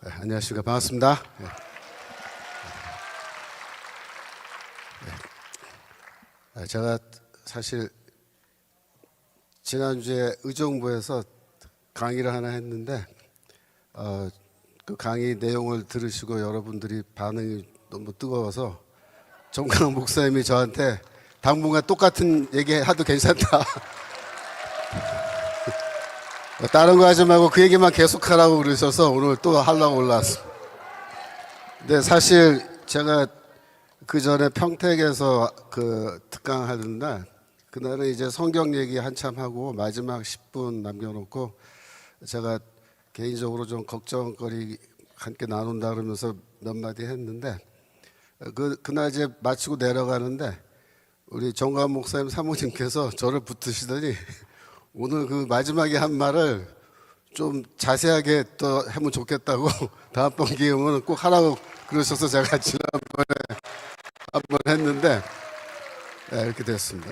네, 안녕하십니까. 반갑습니다. 제가 사실 지난주에 의정부에서 강의를 하나 했는데 그 강의 내용을 들으시고 여러분들이 반응이 너무 뜨거워서 정강 목사님이 저한테 당분간 똑같은 얘기 해도 괜찮다. 다른 거 하지 말고 그 얘기만 계속하라고 그러셔서 오늘 또 하려고 올라왔습니다. 근데 사실 제가 그 전에 평택에서 그 특강 하던 날, 그날은 이제 성경 얘기 한참 하고 마지막 10분 남겨놓고 제가 개인적으로 좀 걱정거리 함께 나눈다 그러면서 몇 마디 했는데 그날 이제 마치고 내려가는데 우리 정관 목사님 사모님께서 저를 붙드시더니 오늘 그 마지막에 한 말을 좀 자세하게 또 하면 좋겠다고 다음번 기회 오면 꼭 하라고 그러셔서 제가 지난번에 한번 했는데 이렇게 됐습니다.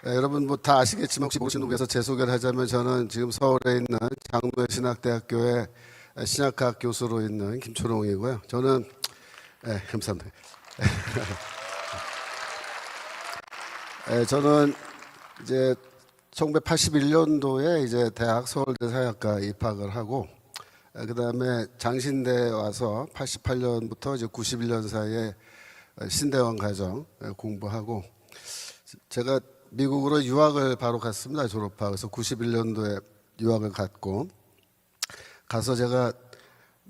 여러분 뭐 다 아시겠지만 혹시 모르시는 분께서 제 소개를 하자면 저는 지금 서울에 있는 장로의 신학대학교의 신약학 교수로 있는 김초롱이고요. 저는 감사합니다. 저는 이제 1981년도에 이제 대학 서울대 사회학과 입학을 하고 그 다음에 장신대에 와서 88년부터 이제 91년 사이에 신대원 과정 공부하고 제가 미국으로 유학을 바로 갔습니다. 졸업하고. 그래서 91년도에 유학을 갔고 가서 제가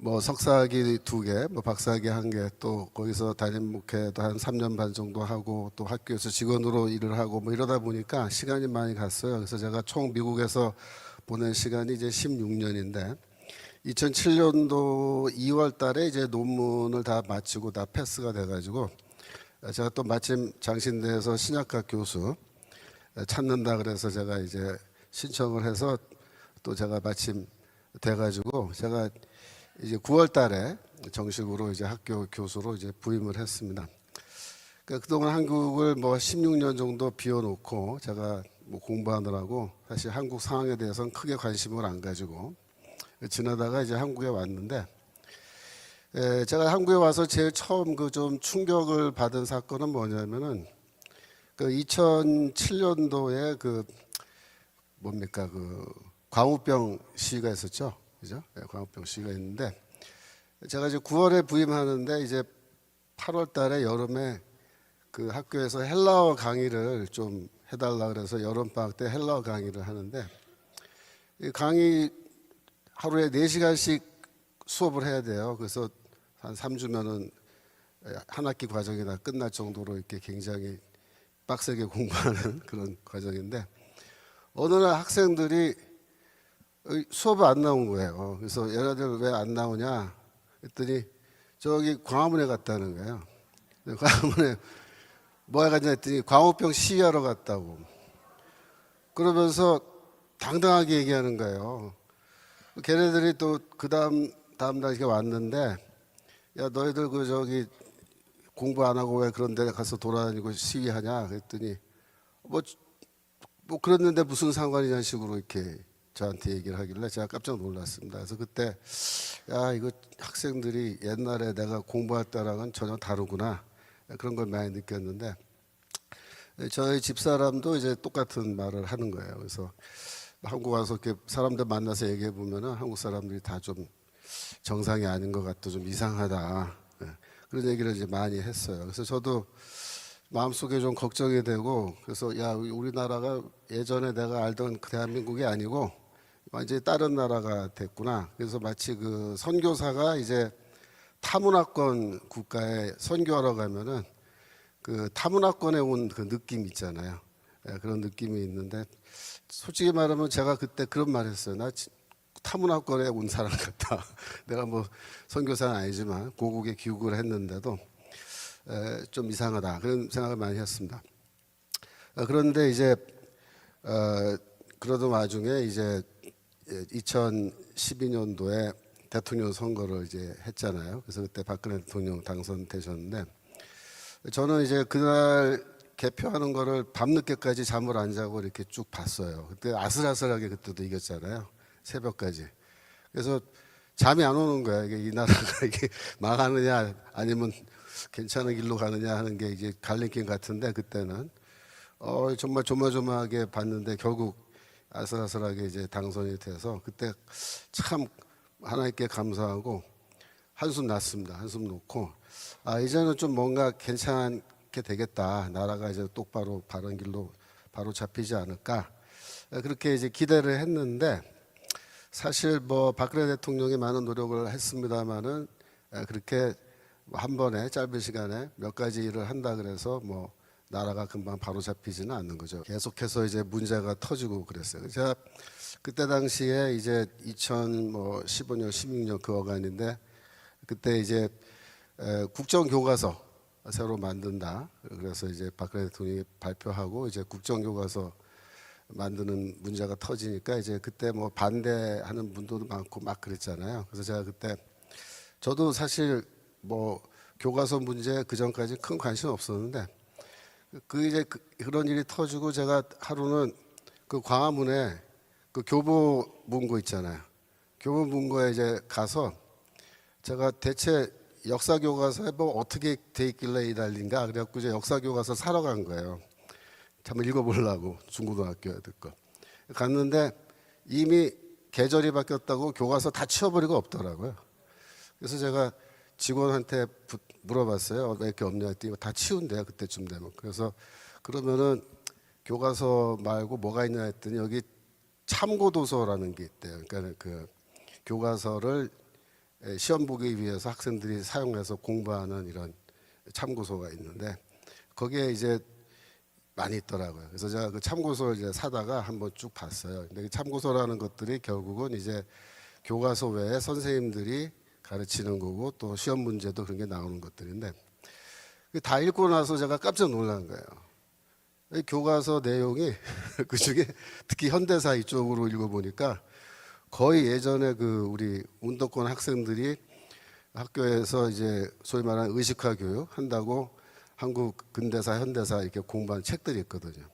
뭐 석사학위 2개, 뭐 박사학위 1개, 또 거기서 담임 목회도 한 3년 반 정도 하고 또 학교에서 직원으로 일을 하고 뭐 이러다 보니까 시간이 많이 갔어요. 그래서 제가 총 미국에서 보낸 시간이 이제 16년인데 2007년도 2월 달에 이제 논문을 다 마치고 다 패스가 돼가지고 제가 또 마침 장신대에서 신약학 교수 찾는다 그래서 제가 이제 신청을 해서 또 제가 마침 돼가지고 제가 이제 9월 달에 정식으로 이제 학교 교수로 이제 부임을 했습니다. 그러니까 그동안 한국을 뭐 16년 정도 비워놓고 제가 뭐 공부하느라고 사실 한국 상황에 대해서는 크게 관심을 안 가지고 지나다가 이제 한국에 왔는데 제가 한국에 와서 제일 처음 그 좀 충격을 받은 사건은 뭐냐면은 그 2007년도에 그 뭡니까 그 광우병 시위가 있었죠, 그죠? 광우병 시위가 있는데 제가 이제 9월에 부임하는데 이제 8월달에 여름에 그 학교에서 헬라어 강의를 좀 해달라 그래서 여름 방학 때 헬라어 강의를 하는데 이 강의 하루에 4시간씩 수업을 해야 돼요. 그래서 한 3주면은 한 학기 과정이 다 끝날 정도로 이렇게 굉장히 빡세게 공부하는 그런 과정인데 어느 날 학생들이 수업을 안 나온 거예요. 그래서 얘네들 왜 안 나오냐 했더니 저기 광화문에 갔다는 거예요. 광화문에 뭐야 갔냐 했더니 광우병 시위하러 갔다고. 그러면서 당당하게 얘기하는 거예요. 걔네들이 또 그 다음 날에 왔는데 야 너희들 그 저기 공부 안 하고 왜 그런 데 가서 돌아다니고 시위하냐 그랬더니 뭐 그랬는데 무슨 상관이냐는 식으로 이렇게 저한테 얘기를 하길래 제가 깜짝 놀랐습니다. 그래서 그때 야 이거 학생들이 옛날에 내가 공부할 때랑은 전혀 다르구나 그런 걸 많이 느꼈는데 저희 집사람도 이제 똑같은 말을 하는 거예요. 그래서 한국 와서 이렇게 사람들 만나서 얘기해 보면은 한국 사람들이 다 좀 정상이 아닌 것 같고 좀 이상하다 그런 얘기를 이제 많이 했어요. 그래서 저도 마음속에 좀 걱정이 되고 그래서 야 우리나라가 예전에 내가 알던 그 대한민국이 아니고 완전히 다른 나라가 됐구나. 그래서 마치 그 선교사가 이제 타문화권 국가에 선교하러 가면은 그 타문화권에 온 그 느낌 있잖아요. 그런 느낌이 있는데 솔직히 말하면 제가 그때 그런 말 했어요. 나 타문화권에 온 사람 같다. 내가 뭐 선교사는 아니지만 고국에 귀국을 했는데도 좀 이상하다 그런 생각을 많이 했습니다. 그런데 이제 그러던 와중에 이제 2012년도에 대통령 선거를 이제 했잖아요. 그래서 그때 박근혜 대통령 당선되셨는데 저는 이제 그날 개표하는 거를 밤늦게까지 잠을 안 자고 이렇게 쭉 봤어요. 그때 아슬아슬하게 그때도 이겼잖아요. 새벽까지. 그래서 잠이 안 오는 거야. 이게 이 나라가 이게 망하느냐 아니면 괜찮은 길로 가느냐 하는 게 이제 갈림길 같은데, 그때는 정말 조마조마하게 봤는데 결국 아슬아슬하게 이제 당선이 돼서 그때 참 하나님께 감사하고 한숨 났습니다. 한숨 놓고 이제는 좀 뭔가 괜찮게 되겠다. 나라가 이제 똑바로 바른 길로 바로 잡히지 않을까. 그렇게 이제 기대를 했는데, 사실 뭐 박근혜 대통령이 많은 노력을 했습니다마는 그렇게 한 번에 짧은 시간에 몇 가지 일을 한다 그래서 뭐 나라가 금방 바로 잡히지는 않는 거죠. 계속해서 이제 문제가 터지고 그랬어요. 제가 그때 당시에 이제 2015년, 16년 그 어간인데, 그때 이제 국정교과서 새로 만든다. 그래서 이제 박근혜 대통령이 발표하고 이제 국정교과서 만드는 문제가 터지니까 이제 그때 뭐 반대하는 분들도 많고 막 그랬잖아요. 그래서 제가 그때 저도 사실 뭐 교과서 문제 그 전까지 큰 관심 없었는데, 이제 그런 일이 터지고 제가 하루는 그 광화문에 그 교보문고 있잖아요. 교보문고에 이제 가서 제가 대체 역사 교과서에 뭐 어떻게 돼 있길래 이 난리인가 그래갖고 이제 역사 교과서 사러 간 거예요. 한번 읽어보려고, 중고등학교 애들 거. 갔는데 이미 계절이 바뀌었다고 교과서 다 치워버리고 없더라고요. 그래서 제가 직원한테 물어봤어요. 왜 이렇게 없냐 했더니 다 치운대요, 그때쯤 되면. 그래서 그러면은 교과서 말고 뭐가 있냐 했더니 여기 참고도서라는 게 있대요. 그러니까 그 교과서를 시험 보기 위해서 학생들이 사용해서 공부하는 이런 참고서가 있는데, 거기에 이제 많이 있더라고요. 그래서 제가 그 참고서를 이제 사다가 한번 쭉 봤어요. 근데 그 참고서라는 것들이 결국은 이제 교과서 외에 선생님들이 가르치는 거고 또 시험 문제도 그런 게 나오는 것들인데, 다 읽고 나서 제가 깜짝 놀란 거예요. 이 교과서 내용이 그 중에 특히 현대사 이쪽으로 읽어보니까 거의 예전에 그 우리 운동권 학생들이 학교에서 이제 소위 말하는 의식화 교육 한다고 한국 근대사, 현대사 이렇게 공부한 책들이 있거든요.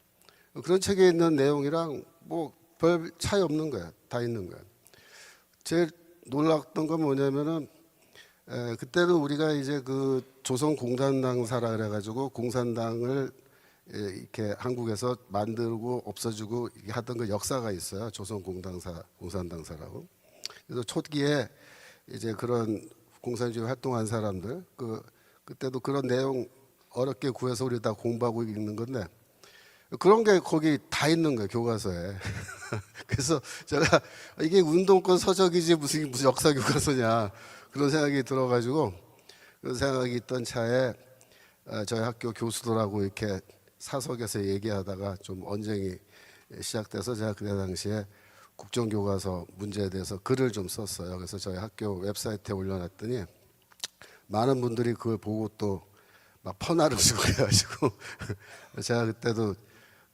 그런 책에 있는 내용이랑 뭐 별 차이 없는 거야. 다 있는 거야. 제일 놀랐던 건 뭐냐면은 그때는 우리가 이제 그 조선 공산당사라 그래가지고 공산당을 이렇게 한국에서 만들고 없어지고 이렇게 하던 그 역사가 있어요. 조선 공산당사라고. 그래서 초기에 이제 그런 공산주의 활동한 사람들 그때도 그런 내용 어렵게 구해서 우리 다 공부하고 읽는 건데, 그런 게 거기 다 있는 거예요, 교과서에. 그래서 제가 이게 운동권 서적이지 무슨 역사 교과서냐 그런 생각이 들어가지고, 그런 생각이 있던 차에 저희 학교 교수들하고 이렇게 사석에서 얘기하다가 좀 언쟁이 시작돼서 제가 그때 당시에 국정교과서 문제에 대해서 글을 좀 썼어요. 그래서 저희 학교 웹사이트에 올려놨더니 많은 분들이 그걸 보고 또 막 퍼나를 주고 그래가지고 제가 그때도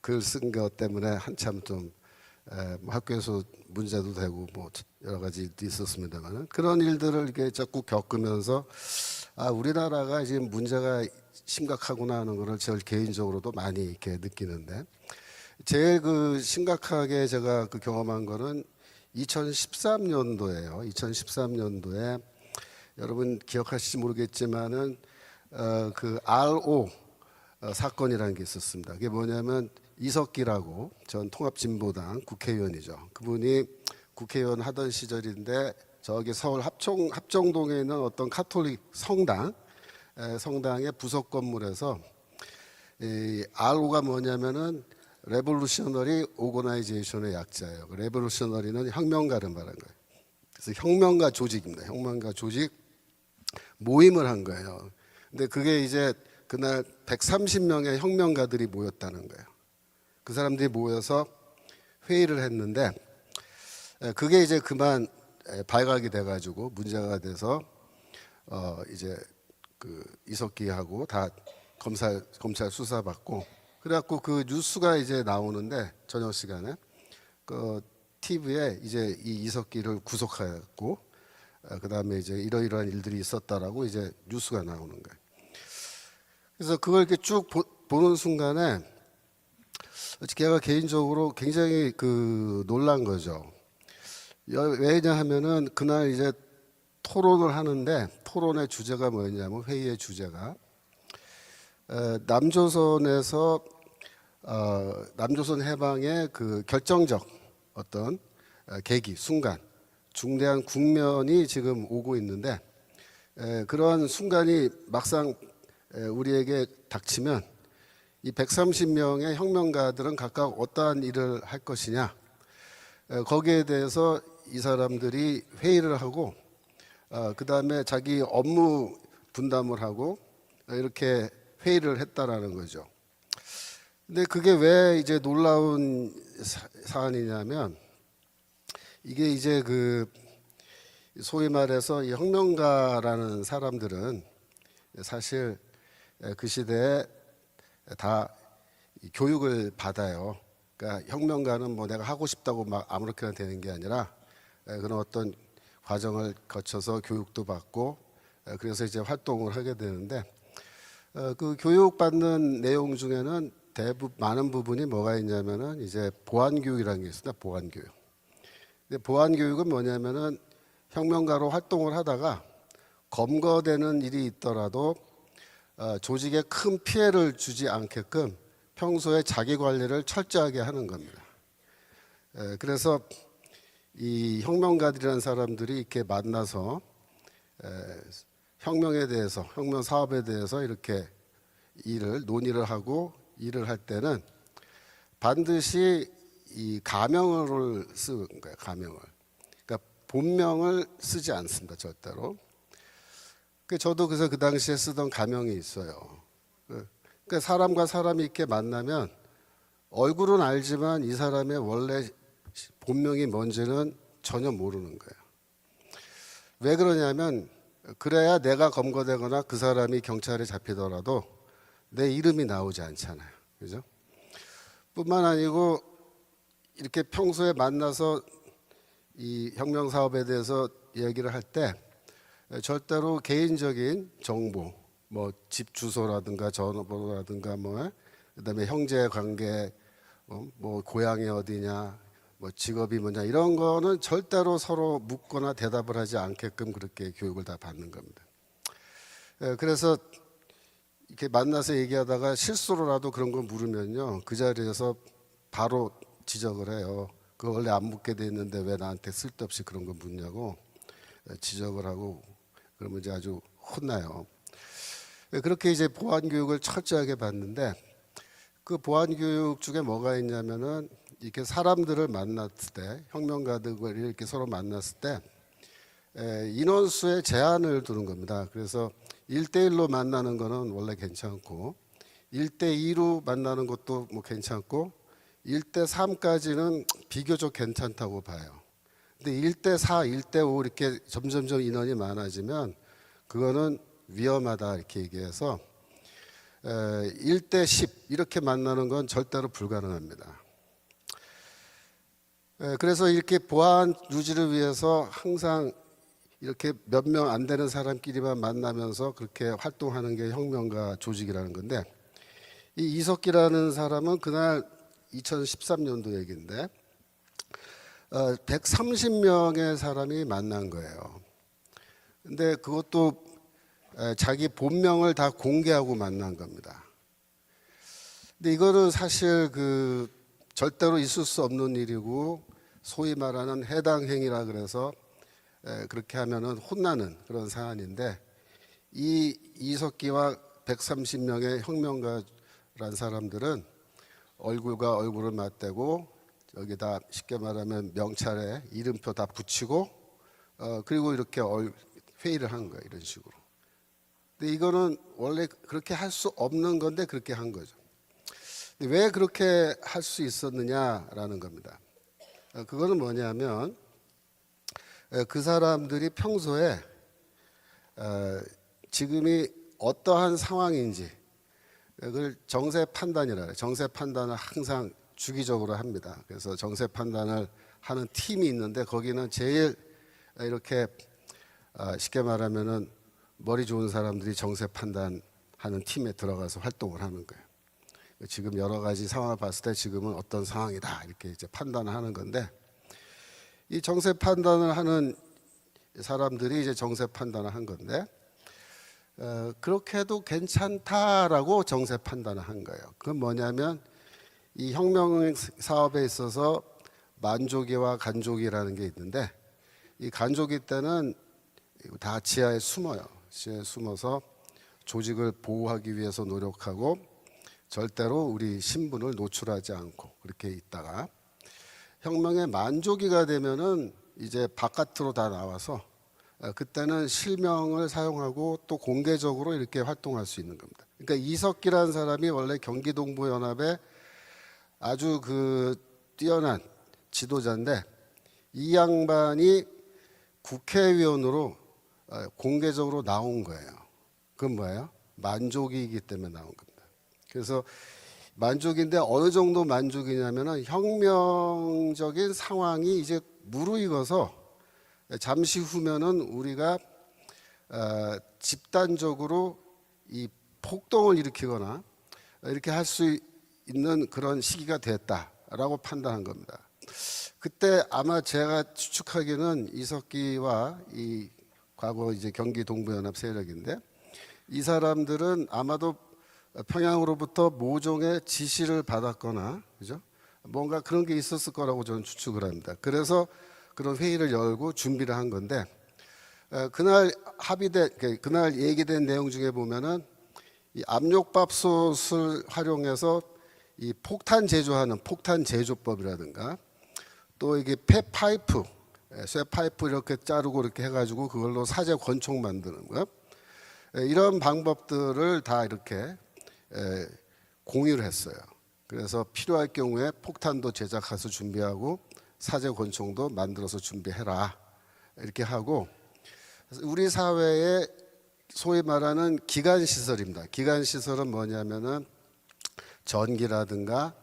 글 쓴 것 때문에 한참 좀 학교에서 문제도 되고 뭐 여러 가지 있었습니다만, 그런 일들을 이렇게 자꾸 겪으면서 우리나라가 지금 문제가 심각하구나 하는 거를 저 개인적으로도 많이 이렇게 느끼는데, 제일 그 심각하게 제가 그 경험한 거는 2013년도예요. 2013년도에 여러분 기억하실지 모르겠지만은 그 RO 사건이라는 게 있었습니다. 그게 뭐냐면 이석기라고 전 통합진보당 국회의원이죠. 그분이 국회의원 하던 시절인데 저기 서울 합정동에 있는 어떤 카톨릭 성당의 부속 건물에서 이 RO가 뭐냐면은 레볼루셔너리 오거나이제이션의 약자예요. 레볼루셔너리는 혁명가를 말한 거예요. 그래서 혁명가 조직입니다. 혁명가 조직 모임을 한 거예요. 근데 그게 이제 그날 130명의 혁명가들이 모였다는 거예요. 그 사람들이 모여서 회의를 했는데, 그게 이제 그만 발각이 돼가지고 문제가 돼서 이제 그 이석기하고 다 검찰 수사받고, 그래갖고 그 뉴스가 이제 나오는데 저녁 시간에 그 TV에 이제 이 이석기를 구속하였고 그다음에 이제 이러이러한 일들이 있었다라고 이제 뉴스가 나오는 거예요. 그래서 그걸 이렇게 쭉 보는 순간에 제가 개인적으로 굉장히 그 놀란 거죠. 왜냐 하면은 그날 이제 토론을 하는데 토론의 주제가 뭐였냐면 회의의 주제가 남조선에서 남조선 해방의 그 결정적 어떤 계기 순간 중대한 국면이 지금 오고 있는데 그러한 순간이 막상 우리에게 닥치면 이 130명의 혁명가들은 각각 어떠한 일을 할 것이냐 거기에 대해서 이 사람들이 회의를 하고 그 다음에 자기 업무 분담을 하고 이렇게 회의를 했다라는 거죠. 근데 그게 왜 이제 놀라운 사안이냐면 이게 이제 그 소위 말해서 이 혁명가라는 사람들은 사실 그 시대에 다 교육을 받아요. 그러니까 혁명가는 뭐 내가 하고 싶다고 막 아무렇게나 되는 게 아니라 그런 어떤 과정을 거쳐서 교육도 받고 그래서 이제 활동을 하게 되는데 그 교육받는 내용 중에는 대부분 많은 부분이 뭐가 있냐면은 이제 보안교육이라는 게 있습니다. 보안교육. 근데 보안교육은 뭐냐면은 혁명가로 활동을 하다가 검거되는 일이 있더라도 조직에 큰 피해를 주지 않게끔 평소에 자기 관리를 철저하게 하는 겁니다. 그래서 이 혁명가들이라는 사람들이 이렇게 만나서 혁명에 대해서, 혁명 사업에 대해서 이렇게 논의를 하고 일을 할 때는 반드시 이 가명을 쓰는 거예요. 가명을. 그러니까 본명을 쓰지 않습니다. 절대로. 저도 그래서 그 당시에 쓰던 가명이 있어요. 그러니까 사람과 사람이 이렇게 만나면 얼굴은 알지만 이 사람의 원래 본명이 뭔지는 전혀 모르는 거예요. 왜 그러냐면 그래야 내가 검거되거나 그 사람이 경찰에 잡히더라도 내 이름이 나오지 않잖아요. 그죠? 뿐만 아니고 이렇게 평소에 만나서 이 혁명 사업에 대해서 얘기를 할 때 절대로 개인적인 정보, 뭐 집 주소라든가 전화번호라든가 뭐 그다음에 형제 관계, 뭐 고향이 어디냐, 뭐 직업이 뭐냐 이런 거는 절대로 서로 묻거나 대답을 하지 않게끔 그렇게 교육을 다 받는 겁니다. 그래서 이렇게 만나서 얘기하다가 실수로라도 그런 거 물으면요 그 자리에서 바로 지적을 해요. 그거 원래 안 묻게 돼 있는데 왜 나한테 쓸데없이 그런 거 묻냐고 지적을 하고 그러면 이제 아주 혼나요. 그렇게 이제 보안 교육을 철저하게 받는데 그 보안 교육 중에 뭐가 있냐면은 이렇게 사람들을 만났을 때 혁명가들과 이렇게 서로 만났을 때 인원수의 제한을 두는 겁니다. 그래서 1대1로 만나는 거는 원래 괜찮고 1대2로 만나는 것도 뭐 괜찮고 1대3까지는 비교적 괜찮다고 봐요. 근데 1대4, 1대5 이렇게 점점점 인원이 많아지면 그거는 위험하다 이렇게 얘기해서 1대10 이렇게 만나는 건 절대로 불가능합니다. 그래서 이렇게 보안 유지를 위해서 항상 이렇게 몇 명 안 되는 사람끼리만 만나면서 그렇게 활동하는 게 혁명가 조직이라는 건데 이 이석기라는 사람은 그날 2013년도 얘기인데 130명의 사람이 만난 거예요. 근데 그것도 자기 본명을 다 공개하고 만난 겁니다. 근데 이거는 사실 그 절대로 있을 수 없는 일이고 소위 말하는 해당 행위라 그래서 그렇게 하면은 혼나는 그런 사안인데 이 이석기와 130명의 혁명가란 사람들은 얼굴과 얼굴을 맞대고 여기다 쉽게 말하면 명찰에 이름표 다 붙이고 그리고 이렇게 회의를 한 거예요. 이런 식으로. 근데 이거는 원래 그렇게 할 수 없는 건데 그렇게 한 거죠. 근데 왜 그렇게 할 수 있었느냐라는 겁니다. 그거는 뭐냐면 그 사람들이 평소에 지금이 어떠한 상황인지 그걸 정세 판단이라 해요. 정세 판단을 항상 주기적으로 합니다. 그래서 정세 판단을 하는 팀이 있는데 거기는 제일 이렇게 쉽게 말하면은 머리 좋은 사람들이 정세 판단하는 팀에 들어가서 활동을 하는 거예요. 지금 여러 가지 상황을 봤을 때 지금은 어떤 상황이다 이렇게 이제 판단을 하는 건데 이 정세 판단을 하는 사람들이 이제 정세 판단을 한 건데 그렇게 해도 괜찮다라고 정세 판단을 한 거예요. 그건 뭐냐면 이 혁명 사업에 있어서 만조기와 간조기라는 게 있는데 이 간조기 때는 다 지하에 숨어요. 지하에 숨어서 조직을 보호하기 위해서 노력하고 절대로 우리 신분을 노출하지 않고 그렇게 있다가 혁명의 만조기가 되면은 이제 바깥으로 다 나와서 그때는 실명을 사용하고 또 공개적으로 이렇게 활동할 수 있는 겁니다. 그러니까 이석기라는 사람이 원래 경기동부연합의 아주 그 뛰어난 지도자인데 이 양반이 국회의원으로 공개적으로 나온 거예요. 그건 뭐예요? 만족이기 때문에 나온 겁니다. 그래서 만족인데 어느 정도 만족이냐면은 혁명적인 상황이 이제 무르익어서 잠시 후면은 우리가 집단적으로 이 폭동을 일으키거나 이렇게 할 수 있는 그런 시기가 됐다라고 판단한 겁니다. 그때 아마 제가 추측하기는 이석기와 이 과거 이제 경기 동부연합 세력인데 이 사람들은 아마도 평양으로부터 모종의 지시를 받았거나 그죠? 뭔가 그런 게 있었을 거라고 저는 추측을 합니다. 그래서 그런 회의를 열고 준비를 한 건데 그날 그날 얘기된 내용 중에 보면은 이 압력밥솥을 활용해서 이 폭탄 제조하는 폭탄 제조법이라든가 또 이게 폐파이프, 쇠 파이프 이렇게 자르고 이렇게 해가지고 그걸로 사제 권총 만드는 거 이런 방법들을 다 이렇게 공유를 했어요. 그래서 필요할 경우에 폭탄도 제작해서 준비하고 사제 권총도 만들어서 준비해라 이렇게 하고 우리 사회의 소위 말하는 기관 시설입니다. 기관 시설은 뭐냐면은 전기라든가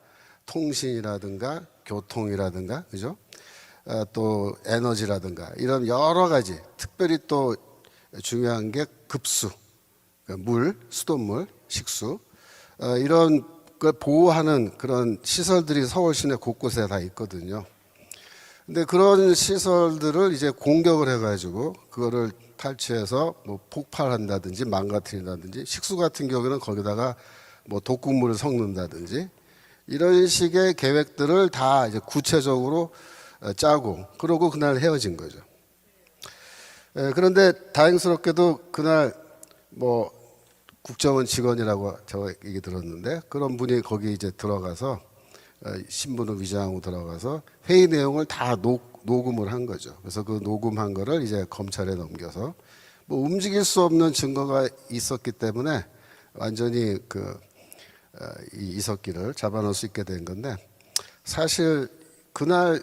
통신이라든가 교통이라든가 그죠? 또 에너지라든가 이런 여러 가지 특별히 또 중요한 게 급수, 물, 수돗물, 식수 이런 걸 보호하는 그런 시설들이 서울 시내 곳곳에 다 있거든요. 근데 그런 시설들을 이제 공격을 해가지고 그거를 탈취해서 뭐 폭발한다든지 망가뜨린다든지 식수 같은 경우는 거기다가 뭐 독극물을 섞는다든지 이런 식의 계획들을 다 이제 구체적으로 짜고 그러고 그날 헤어진 거죠. 그런데 다행스럽게도 그날 뭐 국정원 직원이라고 저 얘기 들었는데 그런 분이 거기 이제 들어가서 신분을 위장하고 들어가서 회의 내용을 다 녹음을 한 거죠. 그래서 그 녹음한 거를 이제 검찰에 넘겨서 뭐 움직일 수 없는 증거가 있었기 때문에 완전히 이 이석기를 잡아놓을 수 있게 된 건데 사실 그날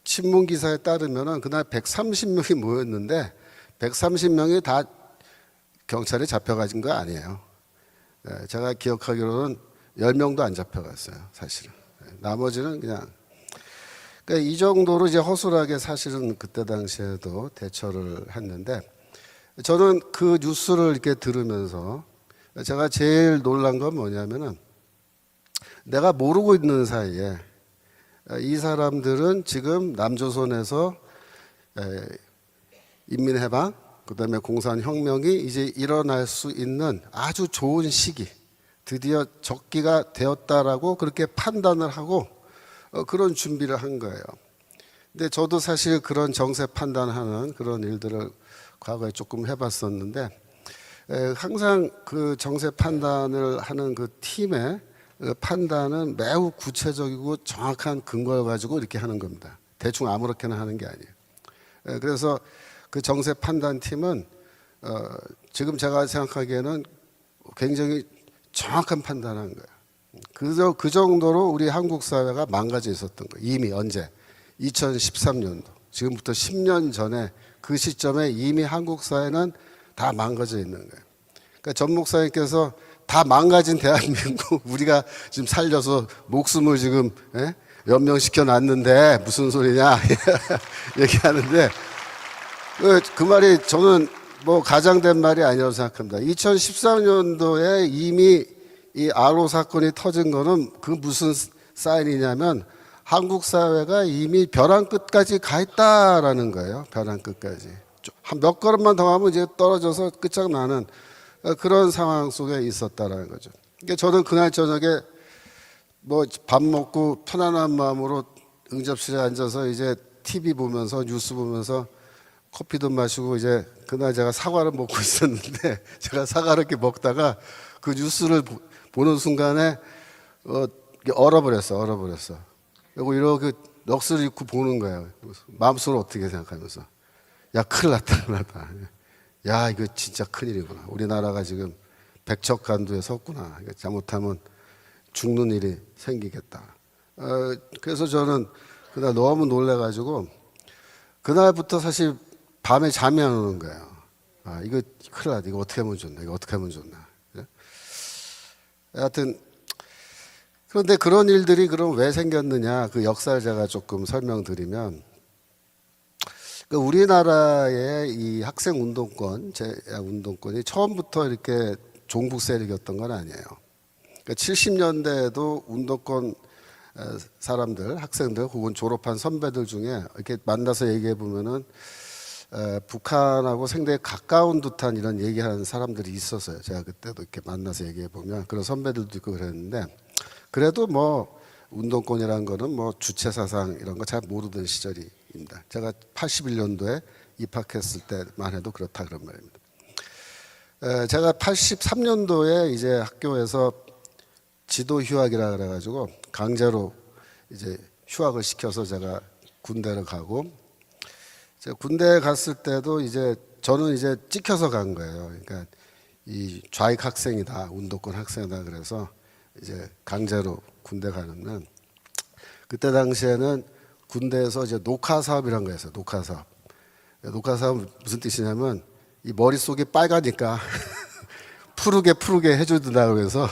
신문 기사에 따르면은 그날 130명이 모였는데 130명이 다 경찰에 잡혀가진 거 아니에요. 제가 기억하기로는 10명도 안 잡혀갔어요, 사실은. 나머지는 그냥 그러니까 이 정도로 이제 허술하게 사실은 그때 당시에도 대처를 했는데 저는 그 뉴스를 이렇게 들으면서 제가 제일 놀란 건 뭐냐면은 내가 모르고 있는 사이에 이 사람들은 지금 남조선에서 인민해방 그다음에 공산혁명이 이제 일어날 수 있는 아주 좋은 시기 드디어 적기가 되었다라고 그렇게 판단을 하고 그런 준비를 한 거예요. 근데 저도 사실 그런 정세 판단하는 그런 일들을 과거에 조금 해봤었는데 항상 그 정세 판단을 하는 그 팀의 판단은 매우 구체적이고 정확한 근거를 가지고 이렇게 하는 겁니다. 대충 아무렇게나 하는 게 아니에요. 그래서 그 정세 판단 팀은 지금 제가 생각하기에는 굉장히 정확한 판단을 한 거예요. 그 정도로 우리 한국 사회가 망가져 있었던 거예요. 이미 언제? 2013년도. 지금부터 10년 전에 그 시점에 이미 한국 사회는 다 망가져 있는 거예요. 그러니까 전 목사님께서 다 망가진 대한민국 우리가 지금 살려서 목숨을 지금 연명시켜 놨는데 무슨 소리냐 얘기하는데 그 말이 저는 뭐 가장된 말이 아니라고 생각합니다. 2013년도에 이미 이 아로 사건이 터진 거는 그 무슨 사인이냐면 한국 사회가 이미 벼랑 끝까지 가 있다라는 거예요. 벼랑 끝까지. 한 몇 걸음만 더 하면 이제 떨어져서 끝장나는 그런 상황 속에 있었다라는 거죠. 그러니까 저는 그날 저녁에 뭐 밥 먹고 편안한 마음으로 응접실에 앉아서 이제 TV 보면서 뉴스 보면서 커피도 마시고 이제 그날 제가 사과를 먹고 있었는데 제가 사과를 이렇게 먹다가 그 뉴스를 보는 순간에 얼어버렸어. 그리고 이렇게 넋을 잃고 보는 거예요. 마음속으로 어떻게 생각하면서 야 큰일 났다. 야 이거 진짜 큰일이구나. 우리나라가 지금 백척간두에 섰구나. 잘못하면 죽는 일이 생기겠다. 그래서 저는 그날 너무 놀래가지고 그날부터 사실 밤에 잠이 안 오는 거예요. 이거 큰일 났다. 이거 어떻게 하면 좋나. 하여튼 그런데 그런 일들이 그럼 왜 생겼느냐 그 역사를 제가 조금 설명드리면 우리나라의 이 학생 운동권, 운동권이 처음부터 이렇게 종북 세력이었던 건 아니에요. 70년대에도 운동권 사람들, 학생들 혹은 졸업한 선배들 중에 이렇게 만나서 얘기해 보면은 북한하고 상당히 가까운 듯한 이런 얘기하는 사람들이 있었어요. 제가 그때도 이렇게 만나서 얘기해 보면 그런 선배들도 있고 그랬는데 그래도 뭐 운동권이라는 거는 뭐 주체 사상 이런 거 잘 모르던 시절입니다. 제가 81년도에 입학했을 때만 해도 그렇다 그런 말입니다. 제가 83년도에 이제 학교에서 지도 휴학이라 그래가지고 강제로 이제 휴학을 시켜서 제가 군대를 가고 제가 군대에 갔을 때도 이제 저는 이제 찍혀서 간 거예요. 그러니까 이 좌익 학생이다, 운동권 학생이다 그래서 이제 강제로 군대 가는데 그때 당시에는 군대에서 이제 녹화 사업이란 거 했어요. 녹화 사업. 녹화 사업은 무슨 뜻이냐면 이 머릿속이 빨가니까 푸르게 해주든다 그래서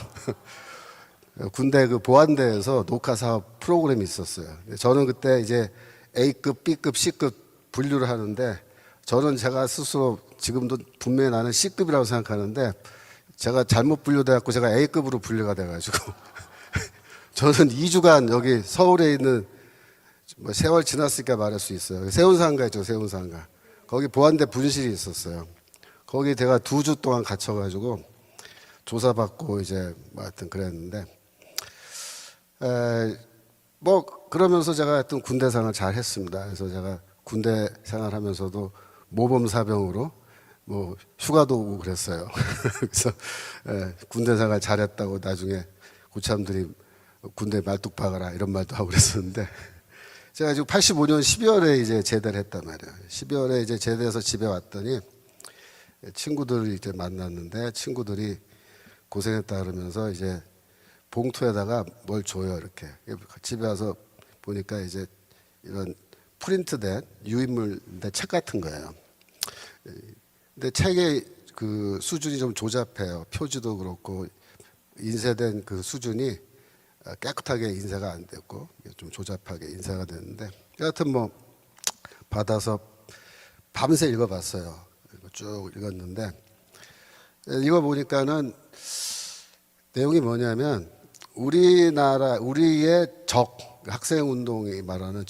군대 그 보안대에서 녹화 사업 프로그램이 있었어요. 저는 그때 이제 A급, B급, C급 분류를 하는데 저는 제가 스스로 지금도 분명히 나는 C급이라고 생각하는데 제가 잘못 분류돼갖고 제가 A급으로 분류가 돼가지고 저는 2주간 여기 서울에 있는 뭐 세월 지났으니까 말할 수 있어요. 세운상가 있죠, 세운상가. 거기 보안대 분실이 있었어요. 거기 제가 2주 동안 갇혀가지고 조사받고 이제 뭐 하여튼 그랬는데 뭐 그러면서 제가 하여튼 군대 생활 잘 했습니다. 그래서 제가 군대 생활하면서도 모범사병으로 뭐 휴가도 오고 그랬어요. 그래서 군대 생활 잘했다고 나중에 고참들이 군대 말뚝 박아라 이런 말도 하고 그랬었는데 제가 지금 85년 12월에 이제 제대를 했단 말이에요. 12월에 이제 제대해서 집에 왔더니 친구들을 이제 만났는데 친구들이 고생했다 그러면서 이제 봉투에다가 뭘 줘요 이렇게. 집에 와서 보니까 이제 이런 프린트된 유인물인데 책 같은 거예요. 근데 책의 그 수준이 좀 조잡해요. 표지도 그렇고 인쇄된 그 수준이 깨끗하게 인쇄가 안 됐고 좀 조잡하게 인쇄가 됐는데 여하튼 뭐 받아서 밤새 읽어봤어요. 쭉 읽었는데 이거 보니까는 내용이 뭐냐면 우리의 적, 학생 운동이 말하는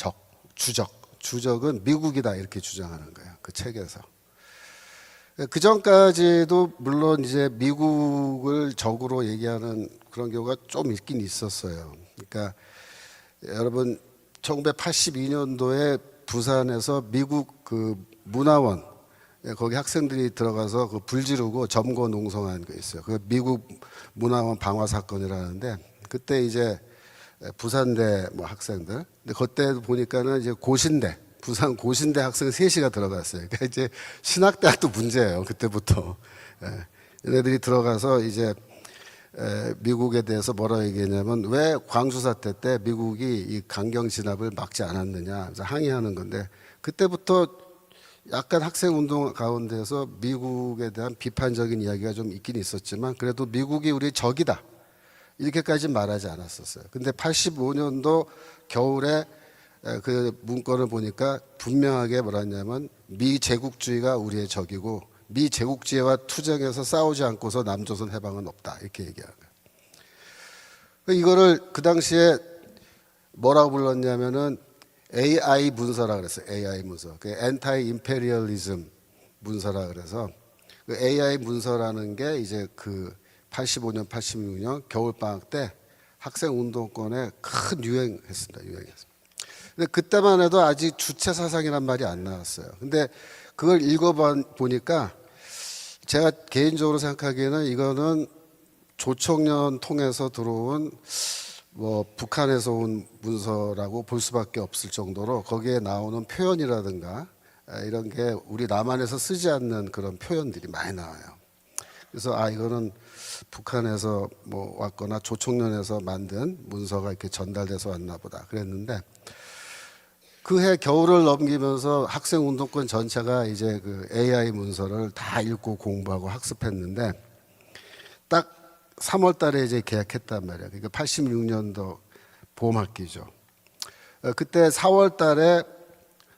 주적은 미국이다 이렇게 주장하는 거예요. 그 책에서. 그 전까지도 물론 이제 미국을 적으로 얘기하는 그런 경우가 좀 있긴 있었어요. 그러니까 여러분 1982년도에 부산에서 미국 그 문화원 거기 학생들이 들어가서 그 불 지르고 점거 농성한 거 있어요. 그 미국 문화원 방화 사건이라는데 그때 이제 부산대 뭐 학생들 근데 그때 보니까는 이제 부산 고신대 학생 3시가 들어갔어요. 그러니까 이제 신학대학도 문제예요. 그때부터. 얘네들이 들어가서 이제 미국에 대해서 뭐라 얘기했냐면 왜 광주 사태 때 미국이 이 강경 진압을 막지 않았느냐 그래서 항의하는 건데 그때부터 약간 학생 운동 가운데서 미국에 대한 비판적인 이야기가 좀 있긴 있었지만 그래도 미국이 우리 적이다 이렇게까지 말하지 않았었어요. 근데 85년도 겨울에 그 문건을 보니까 분명하게 뭐라냐면 미제국주의가 우리의 적이고 미제국주의와 투쟁해서 싸우지 않고서 남조선 해방은 없다 이렇게 얘기하는 거예요. 이거를 그 당시에 뭐라고 불렀냐면은 AI 문서라 그랬어요. AI 문서. 그 엔타이 임페리얼리즘 문서라 그래서 그 AI 문서라는 게 이제 그 85년, 86년 겨울방학 때 학생 운동권에 큰 유행했습니다. 근데 그때만 해도 아직 주체 사상이란 말이 안 나왔어요. 근데 그걸 읽어보니까 제가 개인적으로 생각하기에는 이거는 조총련 통해서 들어온 뭐 북한에서 온 문서라고 볼 수밖에 없을 정도로 거기에 나오는 표현이라든가 이런 게 우리 남한에서 쓰지 않는 그런 표현들이 많이 나와요. 그래서 이거는 북한에서 뭐 왔거나 조총련에서 만든 문서가 이렇게 전달돼서 왔나 보다 그랬는데 그 해 겨울을 넘기면서 학생 운동권 전체가 이제 그 AI 문서를 다 읽고 공부하고 학습했는데 딱 3월 달에 이제 개학했단 말이에요. 그러니까 86년도 봄 학기죠. 그때 4월 달에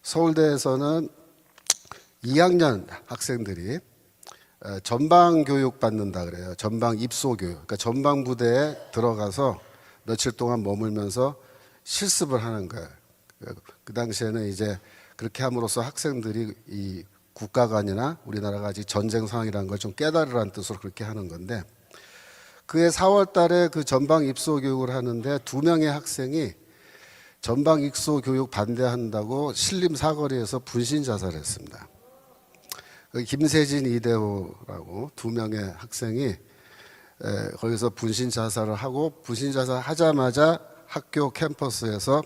서울대에서는 2학년 학생들이 전방 교육 받는다 그래요. 전방 입소 교육. 그러니까 전방 부대에 들어가서 며칠 동안 머물면서 실습을 하는 거예요. 그 당시에는 이제 그렇게 함으로써 학생들이 이 국가관이나 우리나라가 아직 전쟁 상황이라는 걸 좀 깨달으라는 뜻으로 그렇게 하는 건데 그해 4월 달에 그 전방 입소 교육을 하는데 2명의 학생이 전방 입소 교육 반대한다고 신림 사거리에서 분신 자살했습니다. 김세진, 이대호라고 2명의 학생이 거기서 분신 자살을 하고 분신 자살 하자마자 학교 캠퍼스에서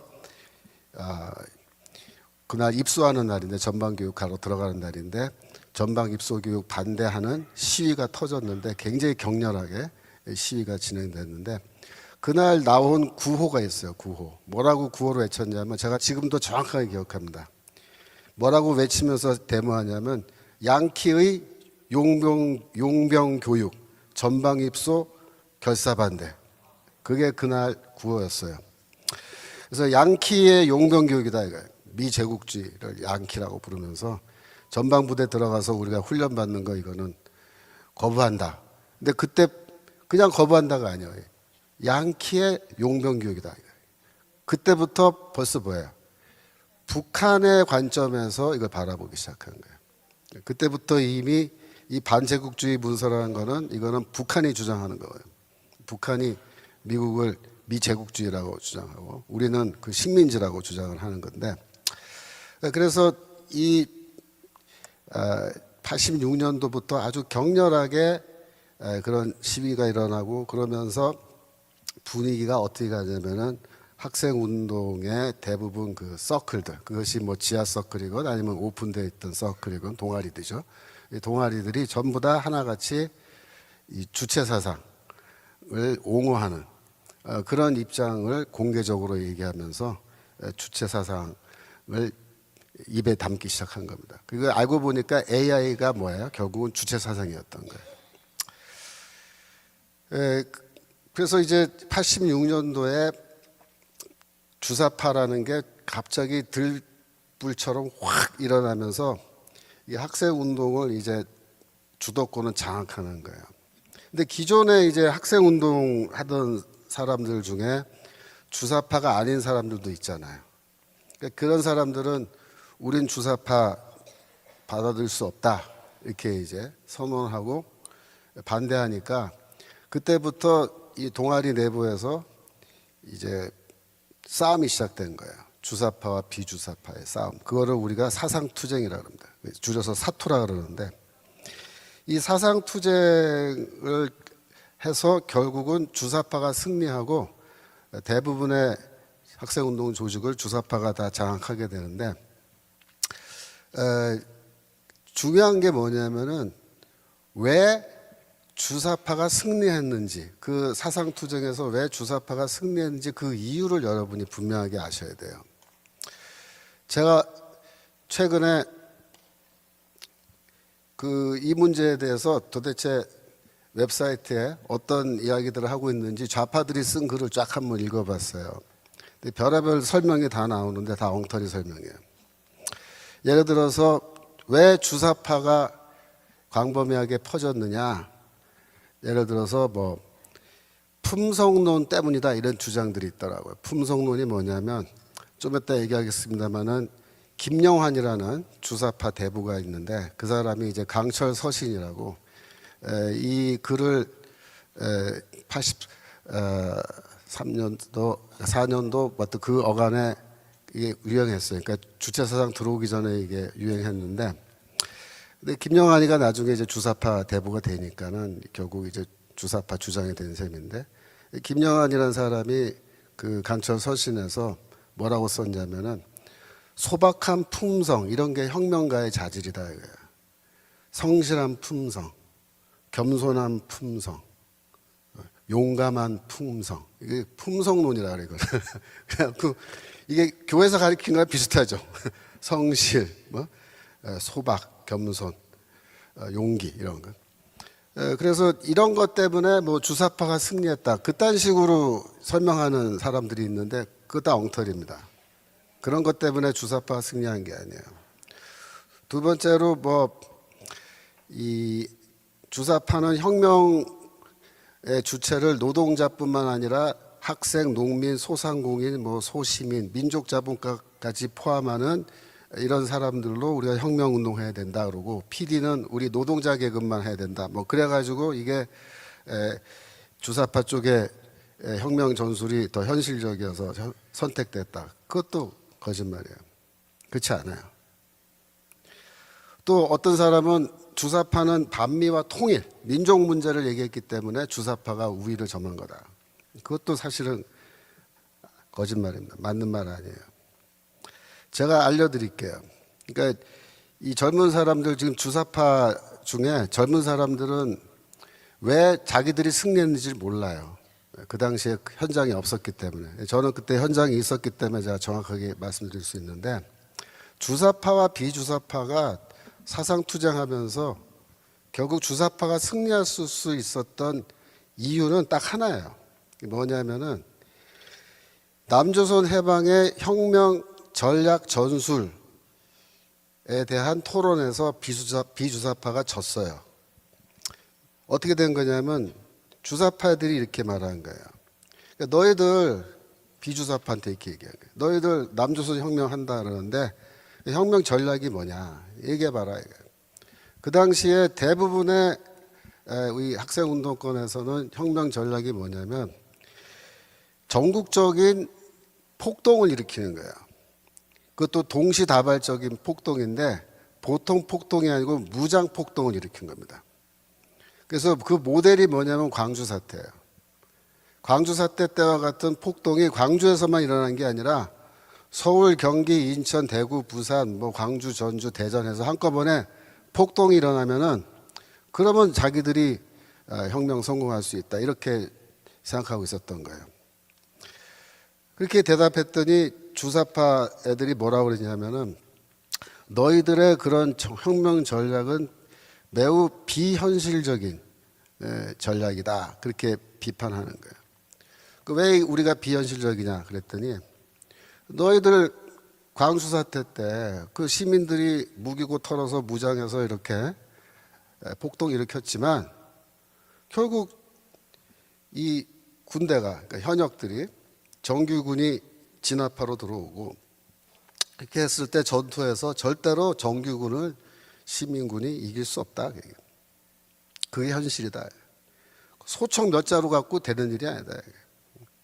그날 입소하는 날인데 전방교육하러 들어가는 날인데 전방 입소교육 반대하는 시위가 터졌는데 굉장히 격렬하게 시위가 진행됐는데 그날 나온 구호가 있어요. 구호. 뭐라고 구호를 외쳤냐면 제가 지금도 정확하게 기억합니다. 뭐라고 외치면서 데모하냐면 양키의 용병 교육 전방 입소 결사 반대. 그게 그날 구호였어요. 그래서 양키의 용병 교육이다 이거예요. 미제국주의를 양키라고 부르면서 전방부대 들어가서 우리가 훈련 받는 거 이거는 거부한다. 근데 그때 그냥 거부한다가 아니에요. 양키의 용병 교육이다. 그때부터 벌써 뭐예요? 북한의 관점에서 이걸 바라보기 시작한 거예요. 그때부터 이미 이 반제국주의 문서라는 거는 이거는 북한이 주장하는 거예요. 북한이 미국을 미제국주의라고 주장하고 우리는 그 식민지라고 주장을 하는 건데 그래서 이 86년도부터 아주 격렬하게 그런 시위가 일어나고 그러면서 분위기가 어떻게 가냐면은 학생 운동의 대부분 그 서클들 그것이 뭐 지하 서클이건 아니면 오픈되어 있던 서클이건 동아리들이죠. 이 동아리들이 전부 다 하나같이 이 주체 사상을 옹호하는 그런 입장을 공개적으로 얘기하면서 주체 사상을 입에 담기 시작한 겁니다. 그거 알고 보니까 AI가 뭐예요? 결국은 주체 사상이었던 거예요. 그래서 이제 86년도에 주사파라는 게 갑자기 들불처럼 확 일어나면서 이 학생 운동을 이제 주도권은 장악하는 거예요. 근데 기존에 이제 학생 운동 하던 사람들 중에 주사파가 아닌 사람들도 있잖아요. 그러니까 그런 사람들은 우린 주사파 받아들일 수 없다 이렇게 이제 선언하고 반대하니까 그때부터 이 동아리 내부에서 이제 싸움이 시작된 거예요. 주사파와 비주사파의 싸움. 그거를 우리가 사상투쟁이라고 합니다. 줄여서 사투라 그러는데 이 사상투쟁을 해서 결국은 주사파가 승리하고 대부분의 학생운동 조직을 주사파가 다 장악하게 되는데 중요한 게 뭐냐면은 왜 주사파가 승리했는지 그 사상투쟁에서 왜 주사파가 승리했는지 그 이유를 여러분이 분명하게 아셔야 돼요. 제가 최근에 이 문제에 대해서 도대체 웹사이트에 어떤 이야기들을 하고 있는지 좌파들이 쓴 글을 쫙 한번 읽어봤어요. 근데 별의별 설명이 다 나오는데 다 엉터리 설명이에요. 예를 들어서 왜 주사파가 광범위하게 퍼졌느냐? 예를 들어서 뭐 품성론 때문이다 이런 주장들이 있더라고요. 품성론이 뭐냐면 좀 이따 얘기하겠습니다만은 김영환이라는 주사파 대부가 있는데 그 사람이 이제 강철 서신이라고 이 글을 83년도 4년도 어떤 그 어간에 이게 유행했어요. 그러니까 주체사상 들어오기 전에 이게 유행했는데, 근데 김영환이가 나중에 이제 주사파 대부가 되니까는 결국 이제 주사파 주장이 된 셈인데, 김영환이라는 사람이 그 강철 서신에서 뭐라고 썼냐면은 소박한 품성 이런 게 혁명가의 자질이다 이거예요. 성실한 품성, 겸손한 품성, 용감한 품성. 이게 품성론이라 그래 이거는. 그래갖고 이게 교회에서 가르치는 거랑 비슷하죠. 성실, 소박, 겸손, 용기 이런 거. 그래서 이런 것 때문에 뭐 주사파가 승리했다. 그딴 식으로 설명하는 사람들이 있는데 그거 다 엉터리입니다. 그런 것 때문에 주사파가 승리한 게 아니에요. 두 번째로 이 주사파는 혁명의 주체를 노동자뿐만 아니라 학생, 농민, 소상공인, 소시민, 민족자본가까지 포함하는 이런 사람들로 우리가 혁명운동해야 된다 그러고, PD는 우리 노동자 계급만 해야 된다. 그래가지고 이게 주사파 쪽에 혁명 전술이 더 현실적이어서 선택됐다. 그것도 거짓말이에요. 그렇지 않아요. 또 어떤 사람은 주사파는 반미와 통일, 민족 문제를 얘기했기 때문에 주사파가 우위를 점한 거다. 그것도 사실은 거짓말입니다. 맞는 말 아니에요. 제가 알려드릴게요. 그러니까 이 젊은 사람들, 지금 주사파 중에 젊은 사람들은 왜 자기들이 승리했는지 몰라요. 그 당시에 현장이 없었기 때문에. 저는 그때 현장에 있었기 때문에 제가 정확하게 말씀드릴 수 있는데, 주사파와 비주사파가 사상투쟁하면서 결국 주사파가 승리할 수 있었던 이유는 딱 하나예요. 뭐냐면은 남조선 해방의 혁명 전략 전술에 대한 토론에서 비주사파가 졌어요. 어떻게 된 거냐면 주사파들이 이렇게 말한 거예요. 그러니까 너희들, 비주사파한테 이렇게 얘기한 거예요. 너희들 남조선 혁명한다 그러는데 혁명 전략이 뭐냐 얘기해봐라. 그 당시에 대부분의 우리 학생운동권에서는 혁명 전략이 뭐냐면 전국적인 폭동을 일으키는 거예요. 그것도 동시다발적인 폭동인데 보통 폭동이 아니고 무장 폭동을 일으킨 겁니다. 그래서 그 모델이 뭐냐면 광주 사태예요. 광주 사태 때와 같은 폭동이 광주에서만 일어난 게 아니라 서울, 경기, 인천, 대구, 부산, 광주, 전주, 대전에서 한꺼번에 폭동이 일어나면은 그러면 자기들이 혁명 성공할 수 있다 이렇게 생각하고 있었던 거예요. 그렇게 대답했더니 주사파 애들이 뭐라고 그러냐면은 너희들의 그런 혁명 전략은 매우 비현실적인 전략이다. 그렇게 비판하는 거예요. 왜 우리가 비현실적이냐 그랬더니 너희들 광주 사태 때 그 시민들이 무기고 털어서 무장해서 이렇게 폭동 일으켰지만 결국 이 군대가, 그러니까 현역들이 정규군이 진압하러 들어오고 이렇게 했을 때 전투에서 절대로 정규군을 시민군이 이길 수 없다. 그게 현실이다. 소총 몇 자루 갖고 되는 일이 아니다.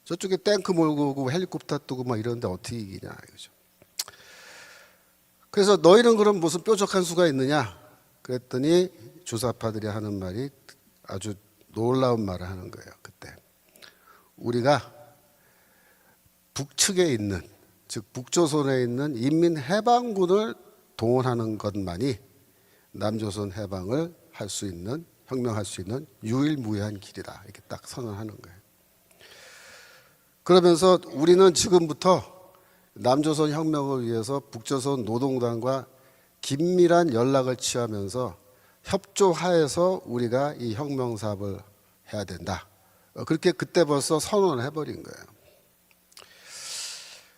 저쪽에 탱크 몰고 오고 헬리콥터 뜨고 이러는데 어떻게 이기냐 이거죠. 그래서 너희는 그럼 무슨 뾰족한 수가 있느냐 그랬더니 주사파들이 하는 말이 아주 놀라운 말을 하는 거예요. 그때 우리가 북측에 있는, 즉 북조선에 있는 인민해방군을 동원하는 것만이 남조선 해방을 할 수 있는, 혁명할 수 있는 유일무이한 길이다. 이렇게 딱 선언하는 거예요. 그러면서 우리는 지금부터 남조선 혁명을 위해서 북조선 노동당과 긴밀한 연락을 취하면서 협조하에서 우리가 이 혁명 사업을 해야 된다. 그렇게 그때 벌써 선언을 해버린 거예요.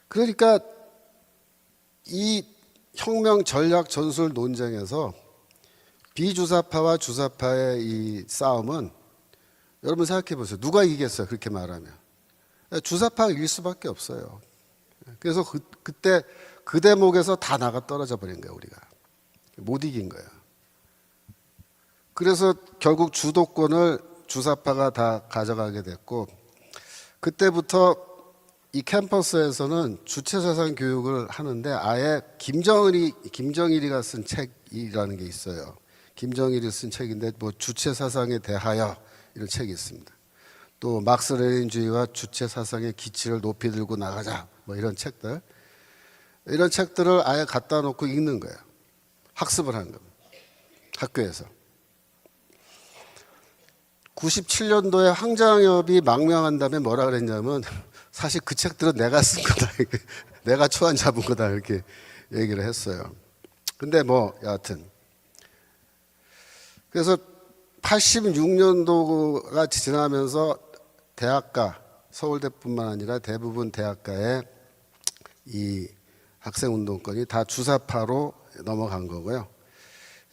그러니까 이 혁명 전략 전술 논쟁에서 비주사파와 주사파의 이 싸움은 여러분 생각해 보세요. 누가 이기겠어요? 그렇게 말하면 주사파가 이길 수밖에 없어요. 그래서 그때 그 대목에서 다 나가 떨어져 버린 거예요. 우리가 못 이긴 거예요. 그래서 결국 주도권을 주사파가 다 가져가게 됐고, 그때부터 이 캠퍼스에서는 주체사상 교육을 하는데 아예 김정일이가 쓴 책이라는 게 있어요. 김정일이 쓴 책인데 뭐 주체사상에 대하여 이런 책이 있습니다. 또 막스 레닌주의와 주체사상의 기치를 높이 들고 나가자 뭐 이런 책들, 이런 책들을 아예 갖다 놓고 읽는 거예요. 학습을 한 겁니다. 학교에서. 97년도에 황장엽이 망명한 다음에 뭐라 그랬냐면 사실 그 책들은 내가 쓴 거다, 내가 초안 잡은 거다 이렇게 얘기를 했어요. 근데 뭐 여하튼 그래서 86년도가 지나면서 대학가, 서울대뿐만 아니라 대부분 대학가에 이 학생운동권이 다 주사파로 넘어간 거고요.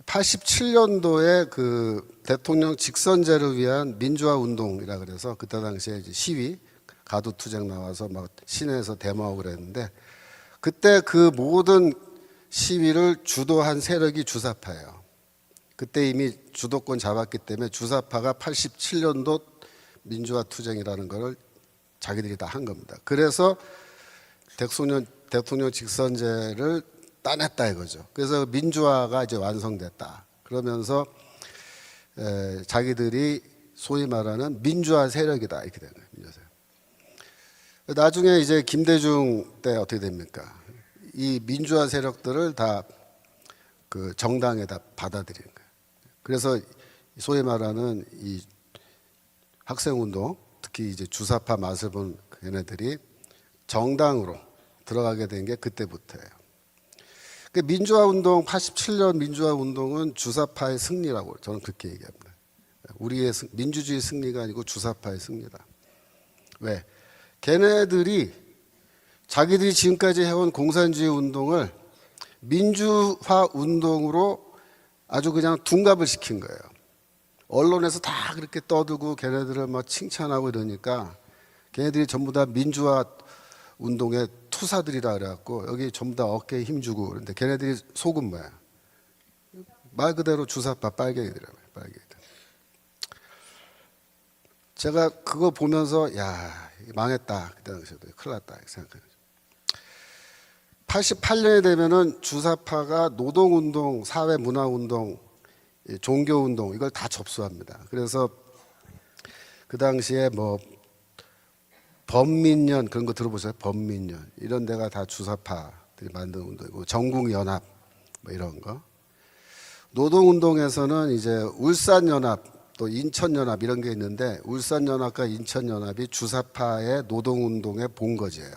87년도에 그 대통령 직선제를 위한 민주화 운동이라 그래서 그때 당시에 이제 시위, 가두투쟁 나와서 막 시내에서 데모하고 그랬는데, 그때 그 모든 시위를 주도한 세력이 주사파예요. 그때 이미 주도권 잡았기 때문에 주사파가 87년도 민주화 투쟁이라는 것을 자기들이 다 한 겁니다. 그래서 대통령 직선제를 따냈다 이거죠. 그래서 민주화가 이제 완성됐다. 그러면서 자기들이 소위 말하는 민주화 세력이다 이렇게 되는 거예요. 민주화 세력. 나중에 이제 김대중 때 어떻게 됩니까? 이 민주화 세력들을 다 그 정당에다 받아들이는 거예요. 그래서 소위 말하는 이 학생운동, 특히 이제 주사파 맛을 본 걔네들이 정당으로 들어가게 된 게 그때부터예요. 그 민주화 운동, 87년 민주화 운동은 주사파의 승리라고 저는 그렇게 얘기합니다. 우리의 민주주의 승리가 아니고 주사파의 승리다. 왜? 걔네들이 자기들이 지금까지 해온 공산주의 운동을 민주화 운동으로 아주 그냥 둔갑을 시킨 거예요. 언론에서 다 그렇게 떠들고 걔네들을 막 칭찬하고 이러니까 걔네들이 전부 다 민주화 운동의 투사들이라 그래갖고 여기 전부 다 어깨에 힘주고 그런데 걔네들이 속은 뭐야? 말 그대로 주사파 빨갱이들이라고요. 빨갱이들. 제가 그거 보면서 야 망했다 그때 당시에도 큰일 났다 이렇게 생각해요. 88년에 되면은 주사파가 노동운동, 사회문화운동, 종교운동 이걸 다 접수합니다. 그래서 그 당시에 뭐 범민련 그런 거 들어보세요. 범민련 이런 데가 다 주사파들이 만든 운동이고 전국연합 뭐 이런 거. 노동운동에서는 이제 울산연합 또 인천연합 이런 게 있는데 울산연합과 인천연합이 주사파의 노동운동의 본거지예요.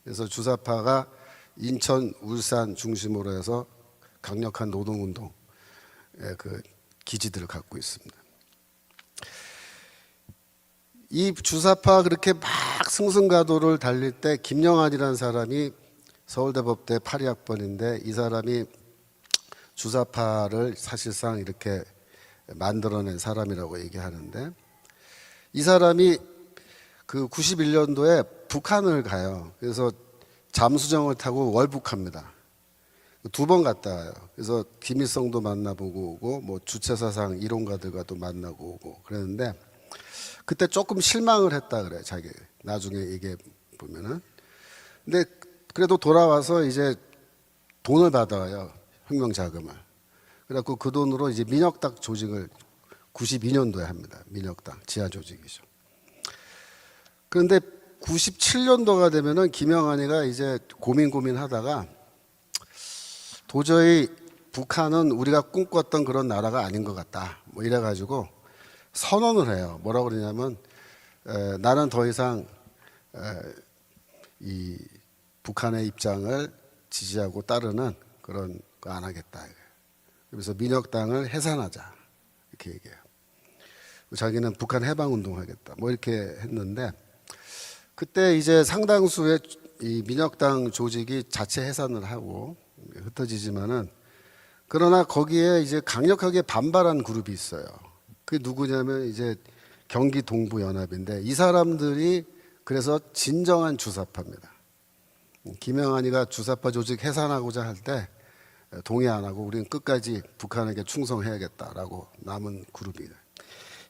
그래서 주사파가 인천, 울산 중심으로 해서 강력한 노동운동의 그 기지들을 갖고 있습니다. 이 주사파 그렇게 막 승승가도를 달릴 때 김영환이라는 사람이 서울대법대 82학번인데 이 사람이 주사파를 사실상 이렇게 만들어낸 사람이라고 얘기하는데, 이 사람이 그 91년도에 북한을 가요. 그래서 잠수정을 타고 월북합니다. 2번 갔다 와요. 그래서 김일성도 만나보고 오고 뭐 주체사상 이론가들과도 만나고 오고 그랬는데 그때 조금 실망을 했다 그래 자기 나중에 얘기해 보면은. 근데 그래도 돌아와서 이제 돈을 받아요. 혁명 자금을. 그래갖고 그 돈으로 이제 민혁당 조직을 92년도에 합니다. 민혁당 지하 조직이죠. 그런데 97년도가 되면은 김영환이가 이제 고민하다가 도저히 북한은 우리가 꿈꿨던 그런 나라가 아닌 것 같다. 뭐 이래가지고 선언을 해요. 뭐라고 그러냐면 나는 더 이상 이 북한의 입장을 지지하고 따르는 그런 거 안 하겠다. 그래서 민혁당을 해산하자 이렇게 얘기해요. 자기는 북한 해방운동 하겠다. 뭐 이렇게 했는데 그때 이제 상당수의 이 민혁당 조직이 자체 해산을 하고 흩어지지만은 그러나 거기에 이제 강력하게 반발한 그룹이 있어요. 그게 누구냐면 이제 경기 동부연합인데 이 사람들이 그래서 진정한 주사파입니다. 김영한이가 주사파 조직 해산하고자 할 때 동의 안 하고 우리는 끝까지 북한에게 충성해야겠다라고 남은 그룹이에요.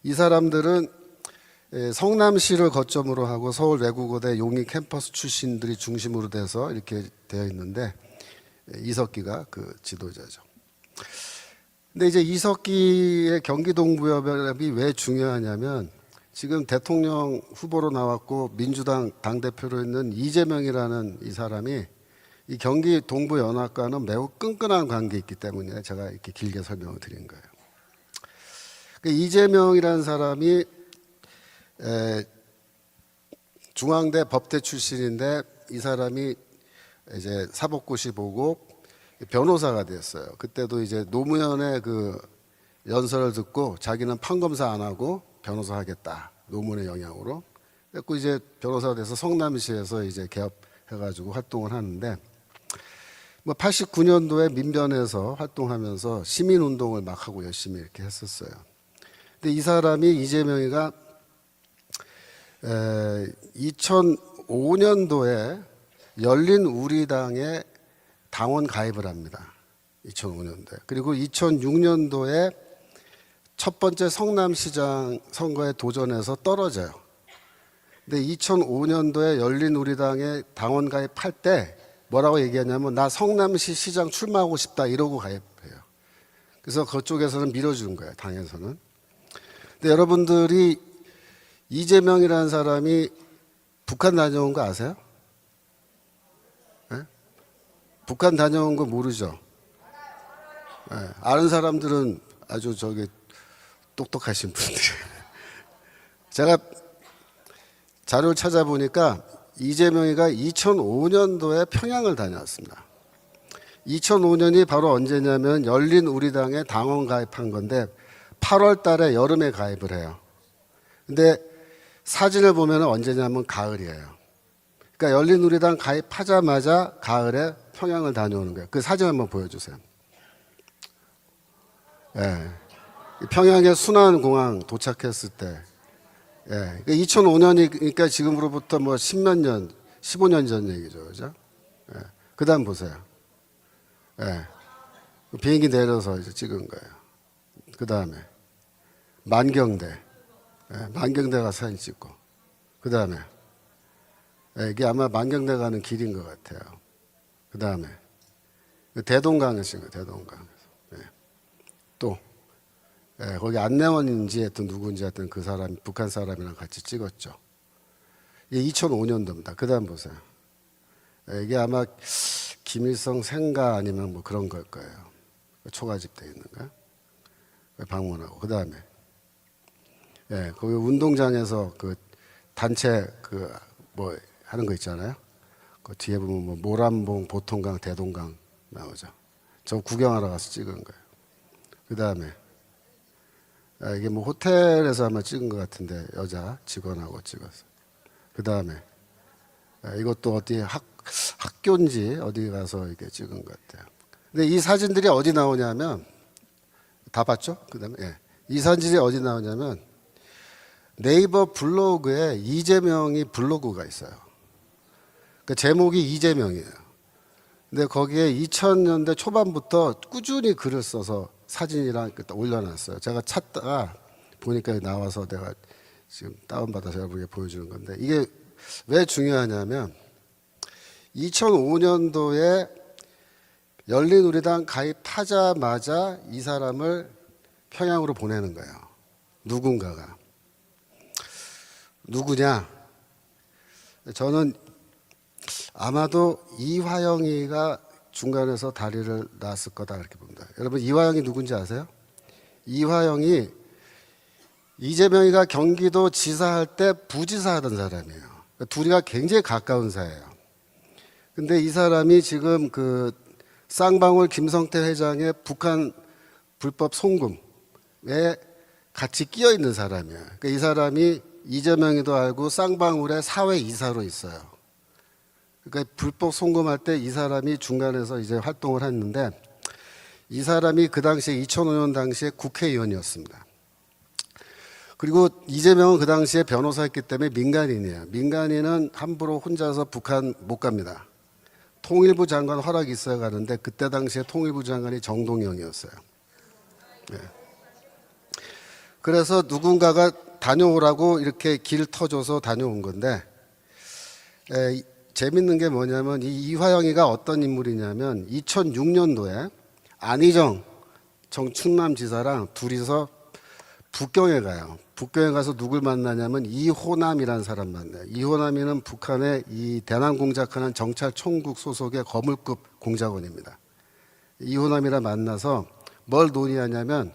이 사람들은 성남시를 거점으로 하고 서울 외국어대 용인 캠퍼스 출신들이 중심으로 돼서 이렇게 되어 있는데 이석기가 그 지도자죠. 근데 이제 이석기의 경기동부협업이 왜 중요하냐면 지금 대통령 후보로 나왔고 민주당 당대표로 있는 이재명이라는 이 사람이 이 경기 동부연합과는 매우 끈끈한 관계에 있기 때문에 제가 이렇게 길게 설명을 드린 거예요. 이재명이라는 사람이 중앙대 법대 출신인데 이 사람이 이제 사법고시 보고 변호사가 됐어요. 그때도 이제 노무현의 그 연설을 듣고 자기는 판검사 안 하고 변호사 하겠다. 노무현의 영향으로. 그래서 이제 변호사가 돼서 성남시에서 이제 개업해가지고 활동을 하는데 뭐 89년도에 민변에서 활동하면서 시민운동을 막 하고 열심히 이렇게 했었어요. 근데 이 사람이 이재명이가 2005년도에 열린 우리당에 당원 가입을 합니다. 2005년도에. 그리고 2006년도에 첫 번째 성남시장 선거에 도전해서 떨어져요. 근데 2005년도에 열린 우리당에 당원 가입할 때 뭐라고 얘기하냐면 나 성남시 시장 출마하고 싶다 이러고 가입해요. 그래서 그쪽에서는 밀어주는 거예요. 당에서는. 근데 여러분들이 이재명이라는 사람이 북한 다녀온 거 아세요? 네? 북한 다녀온 거 모르죠? 네. 아는 사람들은 아주 저기 똑똑하신 분들이에요. 제가 자료를 찾아보니까 이재명이가 2005년도에 평양을 다녀왔습니다. 2005년이 바로 언제냐면 열린 우리당에 당원 가입한 건데 8월 달에 여름에 가입을 해요. 근데 사진을 보면 언제냐면 가을이에요. 그러니까 열린 우리당 가입하자마자 가을에 평양을 다녀오는 거예요. 그 사진 한번 보여주세요. 예. 평양의 순안공항 도착했을 때, 예. 2005년이니까 지금으로부터 뭐 10몇 년, 15년 전 얘기죠. 그죠? 예. 그 다음 보세요. 예. 비행기 내려서 이제 찍은 거예요. 그 다음에 만경대. 예. 만경대 가서 사진 찍고. 그 다음에 예. 이게 아마 만경대 가는 길인 것 같아요. 그 다음에 대동강에서 찍은 거예요. 대동강에서. 예. 또 예, 거기 안내원인지 하여튼 누구인지 하여튼 그 사람 북한 사람이랑 같이 찍었죠. 이게 2005년도입니다. 그 다음 보세요. 예, 이게 아마 김일성 생가 아니면 뭐 그런 걸 거예요. 초가집 돼 있는가? 방문하고 그 다음에 예, 거기 운동장에서 그 단체 그 뭐 하는 거 있잖아요. 그 뒤에 보면 뭐 모란봉, 보통강, 대동강 나오죠. 저 구경하러 가서 찍은 거예요. 그 다음에 이게 뭐 호텔에서 아마 찍은 것 같은데 여자 직원하고 찍었어요. 그 다음에 이것도 어디 학교인지 어디 가서 이렇게 찍은 것 같아요. 근데 이 사진들이 어디 나오냐면 다 봤죠? 그 다음에 예. 이 사진들이 어디 나오냐면 네이버 블로그에 이재명이 블로그가 있어요. 그 제목이 이재명이에요. 근데 거기에 2000년대 초반부터 꾸준히 글을 써서 사진이랑 올려놨어요. 제가 찾다가 보니까 나와서 내가 지금 다운받아서 여러분에게 보여주는 건데 이게 왜 중요하냐면 2005년도에 열린우리당 가입하자마자 이 사람을 평양으로 보내는 거예요. 누군가가. 누구냐? 저는 아마도 이화영이가 중간에서 다리를 놨을 거다 그렇게 봅니다. 여러분 이화영이 누군지 아세요? 이화영이 이재명이가 경기도 지사할 때 부지사 하던 사람이에요. 둘이가 굉장히 가까운 사이예요. 근데 이 사람이 지금 그 쌍방울 김성태 회장의 북한 불법 송금에 같이 끼어 있는 사람이에요. 그러니까 이 사람이 이재명이도 알고 쌍방울의 사회 이사로 있어요. 그러니까 불법 송금할 때 이 사람이 중간에서 이제 활동을 했는데 이 사람이 그 당시에 2005년 당시에 국회의원이었습니다. 그리고 이재명은 그 당시에 변호사였기 때문에 민간인이에요. 민간인은 함부로 혼자서 북한 못 갑니다. 통일부 장관 허락이 있어야 가는데 그때 당시에 통일부 장관이 정동영이었어요. 네. 그래서 누군가가 다녀오라고 이렇게 길 터줘서 다녀온 건데 재밌는 게 뭐냐면 이 이화영이가 어떤 인물이냐면 2006년도에 안희정 충남지사랑 둘이서 북경에 가요. 북경에 가서 누굴 만나냐면 이호남이라는 사람 만나요. 이호남이는 북한의 이 대남 공작하는 정찰총국 소속의 거물급 공작원입니다. 이호남이랑 만나서 뭘 논의하냐면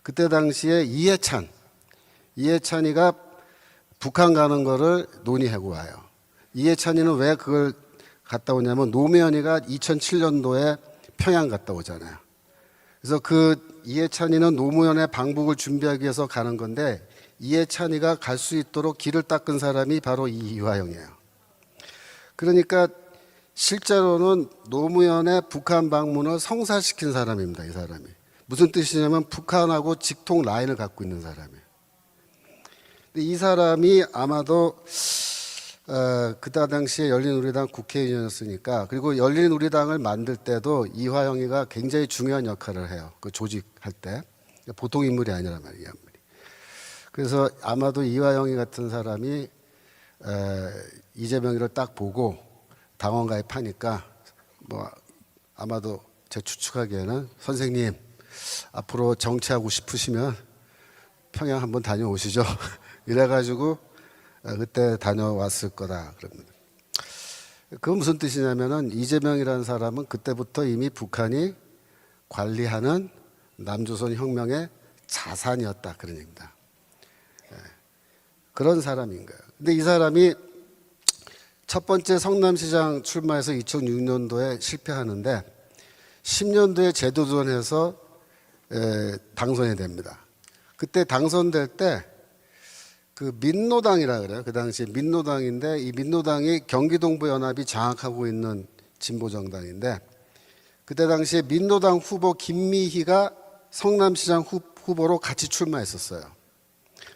그때 당시에 이해찬이가 북한 가는 거를 논의하고 와요. 이해찬이는 왜 그걸 갔다 오냐면 노무현이가 2007년도에 평양 갔다 오잖아요. 그래서 그 이해찬이는 노무현의 방북을 준비하기 위해서 가는 건데 이해찬이가 갈 수 있도록 길을 닦은 사람이 바로 이화영이에요. 그러니까 실제로는 노무현의 북한 방문을 성사시킨 사람입니다. 이 사람이. 무슨 뜻이냐면 북한하고 직통 라인을 갖고 있는 사람이에요. 근데 이 사람이 아마도 그때 당시에 열린우리당 국회의원이었으니까, 그리고 열린우리당을 만들 때도 이화영이가 굉장히 중요한 역할을 해요. 그 조직할 때. 보통 인물이 아니란 말이에요. 그래서 아마도 이화영이 같은 사람이 이재명이를 딱 보고 당원 가입하니까 뭐 아마도 제 추측하기에는 선생님 앞으로 정치하고 싶으시면 평양 한번 다녀오시죠. 이래가지고 그때 다녀왔을 거다 그럽니다. 그건 무슨 뜻이냐면은 이재명이라는 사람은 그때부터 이미 북한이 관리하는 남조선 혁명의 자산이었다 그런 얘기입니다. 그런 사람인 거예요. 근데 이 사람이 첫 번째 성남시장 출마해서 2006년도에 실패하는데 10년도에 재도전해서 당선이 됩니다. 그때 당선될 때 그 민노당이라 그래요. 그 당시 민노당인데 이 민노당이 경기동부 연합이 장악하고 있는 진보 정당인데 그때 당시에 민노당 후보 김미희가 성남시장 후보로 같이 출마했었어요.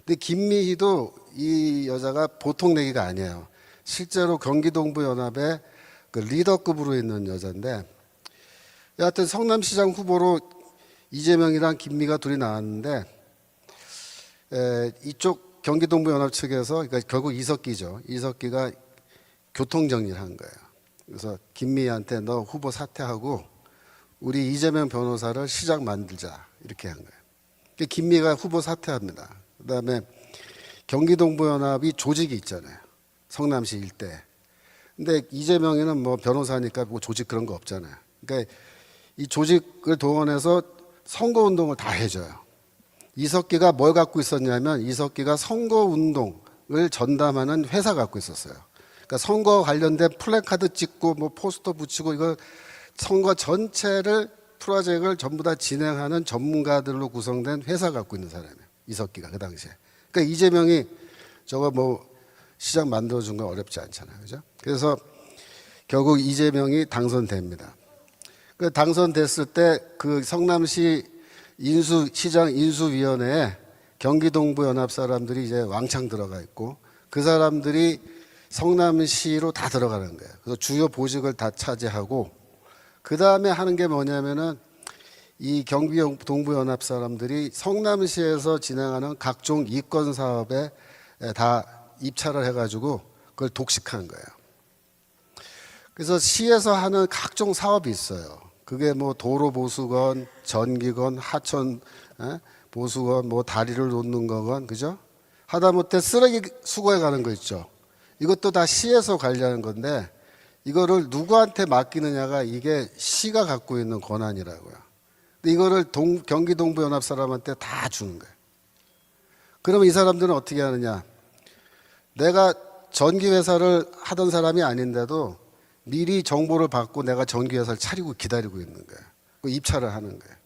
근데 김미희도 이 여자가 보통 내기가 아니에요. 실제로 경기동부 연합의 그 리더급으로 있는 여자인데 여하튼 성남시장 후보로 이재명이랑 김미가 둘이 나왔는데 이쪽 경기동부 연합 측에서 그러니까 결국 이석기죠. 이석기가 교통정리를 한 거예요. 그래서 김미희한테 너 후보 사퇴하고 우리 이재명 변호사를 시장 만들자 이렇게 한 거예요. 김미희가 후보 사퇴합니다. 그다음에 경기동부 연합이 조직이 있잖아요. 성남시 일대. 근데 이재명이는 뭐 변호사니까 뭐 조직 그런 거 없잖아요. 그러니까 이 조직을 동원해서 선거운동을 다 해줘요. 이석기가 뭘 갖고 있었냐면 이석기가 선거운동을 전담하는 회사 갖고 있었어요. 그러니까 선거 관련된 플래카드 찍고 뭐 포스터 붙이고 이거 선거 전체를 프로젝트를 전부 다 진행하는 전문가들로 구성된 회사 갖고 있는 사람이에요. 이석기가 그 당시에. 그러니까 이재명이 저거 뭐 시장 만들어준 건 어렵지 않잖아요. 그죠? 그래서 결국 이재명이 당선됩니다. 그 당선됐을 때 그 성남시 시장 인수위원회에 경기동부 연합 사람들이 이제 왕창 들어가 있고 그 사람들이 성남시로 다 들어가는 거예요. 그래서 주요 보직을 다 차지하고 그 다음에 하는 게 뭐냐면은 이 경기동부 연합 사람들이 성남시에서 진행하는 각종 이권 사업에 다 입찰을 해가지고 그걸 독식하는 거예요. 그래서 시에서 하는 각종 사업이 있어요. 그게 뭐 도로 보수건, 전기건, 하천 보수건, 뭐 다리를 놓는 거건, 그죠? 하다못해 쓰레기 수거해 가는 거 있죠. 이것도 다 시에서 관리하는 건데 이거를 누구한테 맡기느냐가 이게 시가 갖고 있는 권한이라고요. 근데 이거를 경기동부 연합 사람한테 다 주는 거예요. 그러면 이 사람들은 어떻게 하느냐? 내가 전기회사를 하던 사람이 아닌데도 미리 정보를 받고 내가 전기회사를 차리고 기다리고 있는 거예요. 입찰을 하는 거예요.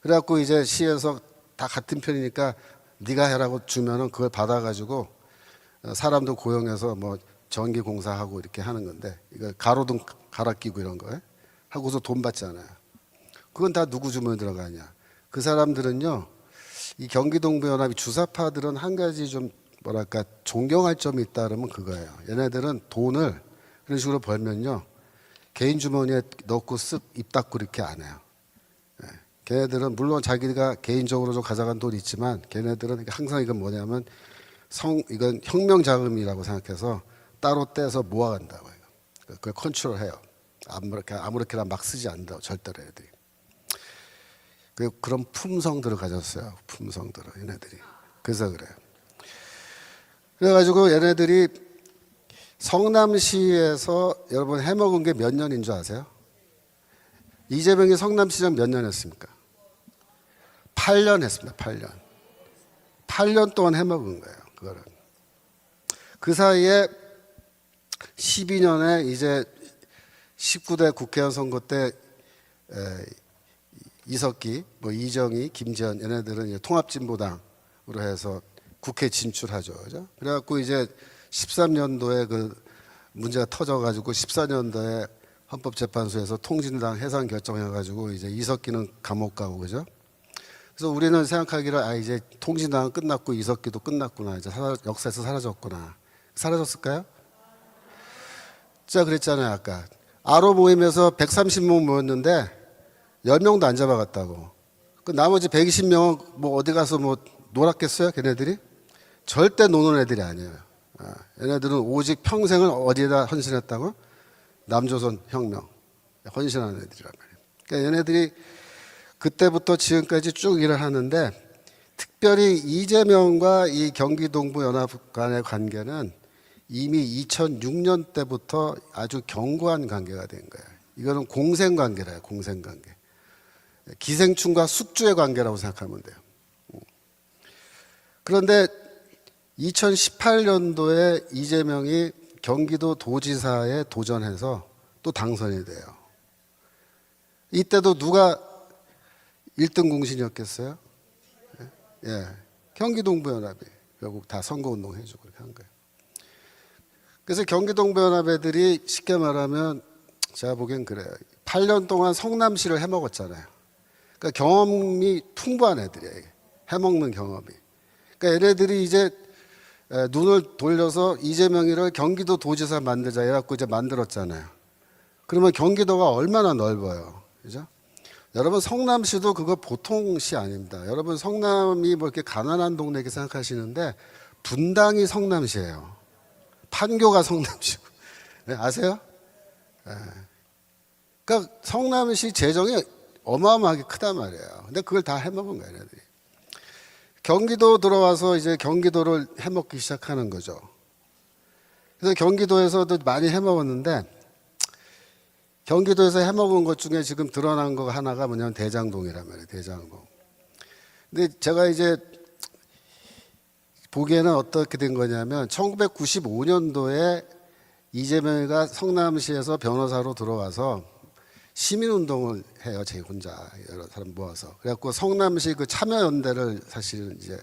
그래갖고 이제 시에서 다 같은 편이니까 네가 해라고 주면은 그걸 받아가지고 사람도 고용해서 뭐 전기공사하고 이렇게 하는 건데 이거 가로등 갈아 끼고 이런 거 하고서 돈 받잖아요. 그건 다 누구 주머니 들어가냐? 그 사람들은요, 이 경기동부 연합이 주사파들은 한 가지 좀 뭐랄까 존경할 점이 있다 그러면 그거예요. 얘네들은 돈을 그런 식으로 벌면요 개인 주머니에 넣고 쓱 입 닫고 이렇게 안 해요. 예. 걔네들은 물론 자기가 개인적으로 좀 가져간 돈이 있지만 걔네들은 항상 이건 뭐냐면 이건 혁명 자금이라고 생각해서 따로 떼서 모아간다고 해요. 그걸 컨트롤해요. 아무렇게나 막 쓰지 않는다고 절대로 애들이. 그런 품성들을 가졌어요. 품성들을 얘네들이. 그래서 그래요. 그래가지고 얘네들이 성남시에서 여러분 해먹은 게 몇 년인 줄 아세요? 이재명이 성남시장 몇 년 했습니까? 8년 했습니다. 8년. 8년 동안 해먹은 거예요. 그거를. 그 사이에 12년에 이제 19대 국회의원 선거 때 이석기, 이정희, 김재현 얘네들은 이제 통합진보당으로 해서 국회 진출하죠. 그죠? 그래갖고 이제 13년도에 그 문제가 터져가지고 14년도에 헌법재판소에서 통진당 해산 결정해가지고 이제 이석기는 감옥 가고 그죠? 그래서 우리는 생각하기를 이제 통진당은 끝났고 이석기도 끝났구나. 이제 역사에서 사라졌구나. 사라졌을까요? 자, 그랬잖아요. 아까. 아로 모임에서 130명 모였는데 10명도 안 잡아갔다고. 그 나머지 120명은 뭐 어디 가서 뭐 놀았겠어요? 걔네들이? 절대 노는 애들이 아니에요. 얘네들은 오직 평생을 어디에다 헌신했다고? 남조선 혁명. 헌신하는 애들이란 말이에요. 그러니까 얘네들이 그때부터 지금까지 쭉 일을 하는데 특별히 이재명과 이 경기동부 연합 간의 관계는 이미 2006년 때부터 아주 견고한 관계가 된 거예요. 이거는 공생관계래요. 공생관계. 기생충과 숙주의 관계라고 생각하면 돼요. 그런데 2018년도에 이재명이 경기도 도지사에 도전해서 또 당선이 돼요. 이때도 누가 1등 공신이었겠어요? 예, 경기동부연합이 결국 다 선거운동 해주고 그렇게 한 거예요. 그래서 경기동부연합 애들이 쉽게 말하면 제가 보기엔 그래요. 8년 동안 성남시를 해먹었잖아요. 그러니까 경험이 풍부한 애들이에요. 해먹는 경험이. 그러니까 얘네들이 이제 눈을 돌려서 이재명이를 경기도 도지사 만들자 해갖고 이제 만들었잖아요. 그러면 경기도가 얼마나 넓어요. 그죠? 여러분 성남시도 그거 보통 시 아닙니다. 여러분 성남이 뭐 이렇게 가난한 동네 이렇게 생각하시는데 분당이 성남시예요. 판교가 성남시고. 네, 아세요? 네. 그러니까 성남시 재정이 어마어마하게 크단 말이에요. 근데 그걸 다 해먹은 거예요, 얘네들이. 경기도 들어와서 이제 경기도를 해먹기 시작하는 거죠. 그래서 경기도에서도 많이 해먹었는데 경기도에서 해먹은 것 중에 지금 드러난 거 하나가 뭐냐면 대장동이란 말이에요. 대장동. 근데 제가 이제 보기에는 어떻게 된 거냐면 1995년도에 이재명이가 성남시에서 변호사로 들어와서 시민운동을 해요. 제 혼자 여러 사람 모아서. 그래갖고 성남시 그 참여연대를 사실 이제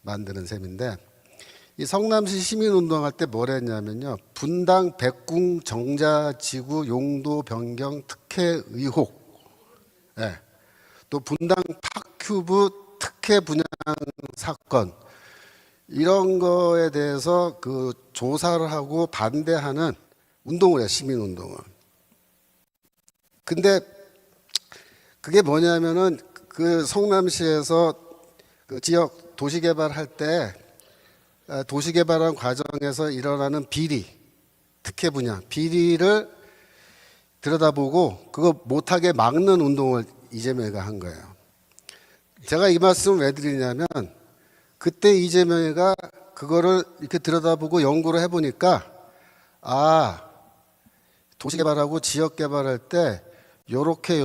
만드는 셈인데 이 성남시 시민운동할 때 뭘 했냐면요. 분당 백궁 정자지구 용도 변경 특혜 의혹, 네. 또 분당 파큐브 특혜 분양 사건 이런 거에 대해서 그 조사를 하고 반대하는 운동을 해요. 시민운동을. 근데 그게 뭐냐면은 그 성남시에서 그 지역 도시개발할 때 도시개발하는 과정에서 일어나는 비리, 특혜 분야, 비리를 들여다보고 그거 못하게 막는 운동을 이재명이가 한 거예요. 제가 이 말씀을 왜 드리냐면 그때 이재명이가 그거를 이렇게 들여다보고 연구를 해보니까 도시개발하고 지역개발할 때 요렇게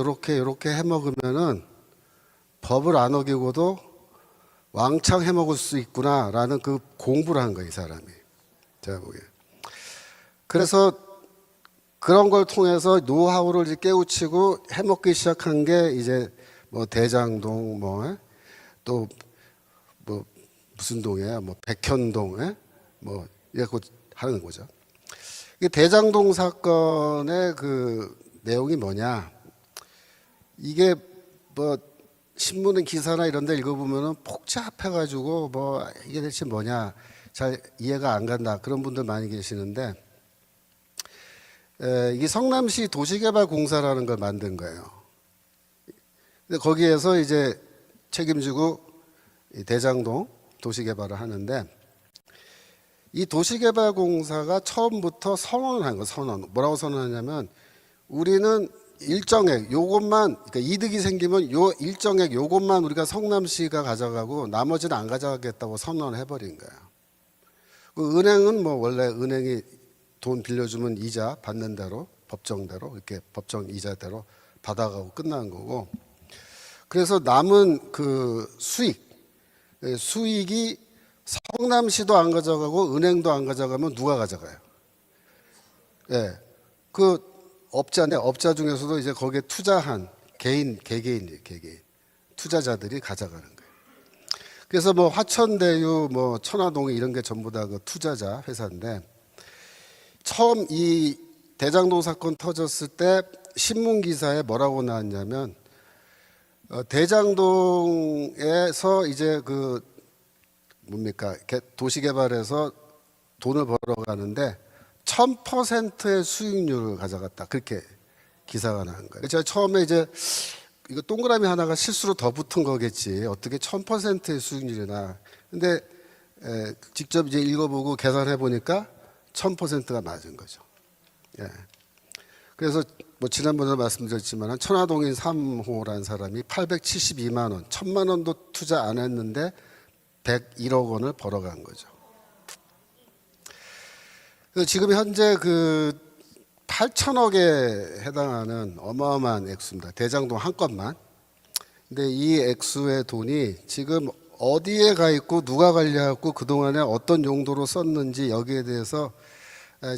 해먹으면은 법을 안 어기고도 왕창 해먹을 수 있구나라는 그 공부를 한 거예요, 이 사람이. 제가 보기에. 그래서 그런 걸 통해서 노하우를 이제 깨우치고 해먹기 시작한 게 이제 뭐 대장동 또 뭐 무슨 동이에요? 뭐 백현동 뭐 이렇게 하는 거죠. 이 대장동 사건의 그 내용이 뭐냐? 이게 뭐 신문 기사나 이런 데 읽어보면은 복잡해가지고 뭐 이게 대체 뭐냐 잘 이해가 안 간다 그런 분들 많이 계시는데 이게 성남시 도시개발공사라는 걸 만든 거예요. 근데 거기에서 이제 책임지고 이 대장동 도시개발을 하는데, 이 도시개발공사가 처음부터 선언을 한 거. 선언. 뭐라고 선언하냐면, 우리는 일정액 요것만, 그러니까 이득이 생기면 요 일정액 요것만 우리가 성남시가 가져가고 나머지는 안 가져가겠다고 선언을 해버린 거예요. 그 은행은 뭐 원래 은행이 돈 빌려주면 이자 받는 대로 법정대로 이렇게 법정 이자대로 받아가고 끝난 거고, 그래서 남은 그 수익이 성남시도 안 가져가고 은행도 안 가져가면 누가 가져가요? 예, 그 업자인데, 업자 중에서도 이제 거기에 투자한 개개인 투자자들이 가져가는 거예요. 그래서 뭐 화천대유, 뭐 천화동이 이런 게 전부 다 그 투자자 회사인데, 처음 이 대장동 사건 터졌을 때 신문 기사에 뭐라고 나왔냐면, 대장동에서 이제 그 뭡니까 도시개발에서 돈을 벌어가는데 1000%의 수익률을 가져갔다, 그렇게 기사가 나온 거예요. 제가 처음에 이제 이거 동그라미 하나가 실수로 더 붙은 거겠지, 어떻게 1000%의 수익률이나. 근데 직접 이제 읽어보고 계산해 보니까 1000%가 맞은 거죠. 예. 그래서 뭐 지난번에 말씀드렸지만 천화동인 3호라는 사람이 872만 원, 1000만 원도 투자 안 했는데 101억 원을 벌어간 거죠. 지금 현재 그 8천억에 해당하는 어마어마한 액수입니다. 대장동 한 건만. 근데 이 액수의 돈이 지금 어디에 가 있고 누가 관리하고 그동안에 어떤 용도로 썼는지 여기에 대해서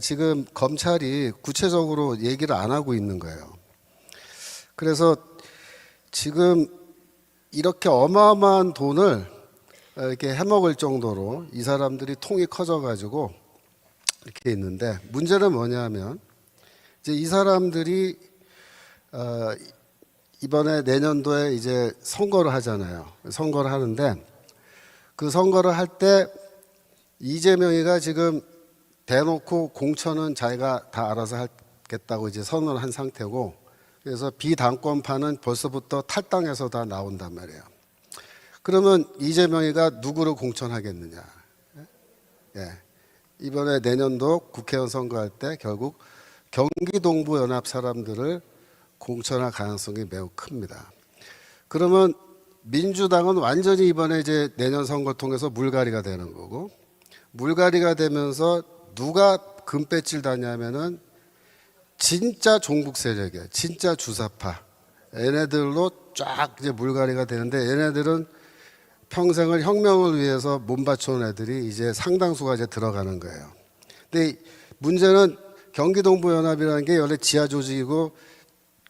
지금 검찰이 구체적으로 얘기를 안 하고 있는 거예요. 그래서 지금 이렇게 어마어마한 돈을 이렇게 해먹을 정도로 이 사람들이 통이 커져가지고 이렇게 있는데, 문제는 뭐냐면 이제 이 사람들이 이번에 내년도에 이제 선거를 하잖아요. 선거를 하는데, 그 선거를 할 때 이재명이가 지금 대놓고 공천은 자기가 다 알아서 하겠다고 이제 선언을 한 상태고, 그래서 비당권파는 벌써부터 탈당해서 다 나온단 말이에요. 그러면 이재명이가 누구를 공천하겠느냐? 예. 이번에 내년도 국회의원 선거할 때 결국 경기 동부 연합 사람들을 공천할 가능성이 매우 큽니다. 그러면 민주당은 완전히 이번에 이제 내년 선거를 통해서 물갈이가 되는 거고, 물갈이가 되면서 누가 금배지를 다냐면은 진짜 종북 세력이에요. 진짜 주사파. 얘네들로 쫙 이제 물갈이가 되는데, 얘네들은 평생을 혁명을 위해서 몸 바쳐온 애들이 이제 상당수가 이제 들어가는 거예요. 근데 문제는 경기동부연합이라는 게 원래 지하 조직이고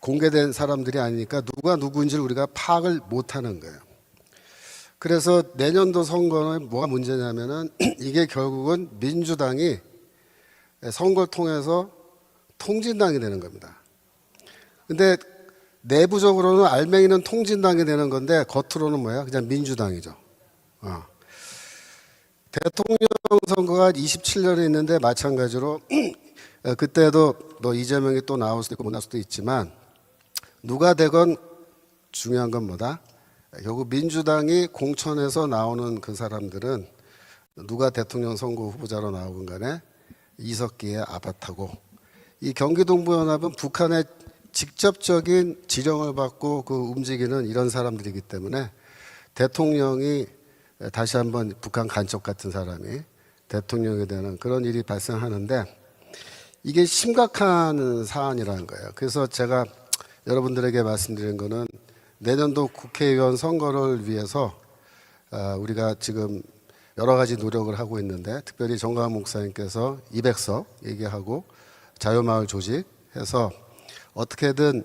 공개된 사람들이 아니니까 누가 누구인지를 우리가 파악을 못하는 거예요. 그래서 내년도 선거는 뭐가 문제냐면은 이게 결국은 민주당이 선거를 통해서 통진당이 되는 겁니다. 근데 내부적으로는 알맹이는 통진당이 되는 건데 겉으로는 뭐야? 그냥 민주당이죠. 대통령 선거가 27년에 있는데 마찬가지로 그때도 뭐 이재명이 또 나올 수도 있고 못 나올 수도 있지만, 누가 되건 중요한 건 뭐다? 결국 민주당이 공천에서 나오는 그 사람들은 누가 대통령 선거 후보자로 나오건 간에 이석기의 아바타고, 이 경기동부연합은 북한의 직접적인 지령을 받고 그 움직이는 이런 사람들이기 때문에 대통령이 다시 한번 북한 간첩 같은 사람이 대통령이 되는 그런 일이 발생하는데, 이게 심각한 사안이라는 거예요. 그래서 제가 여러분들에게 말씀드린 거는 내년도 국회의원 선거를 위해서 우리가 지금 여러 가지 노력을 하고 있는데, 특별히 정광훈 목사님께서 200석 얘기하고 자유마을 조직해서 어떻게든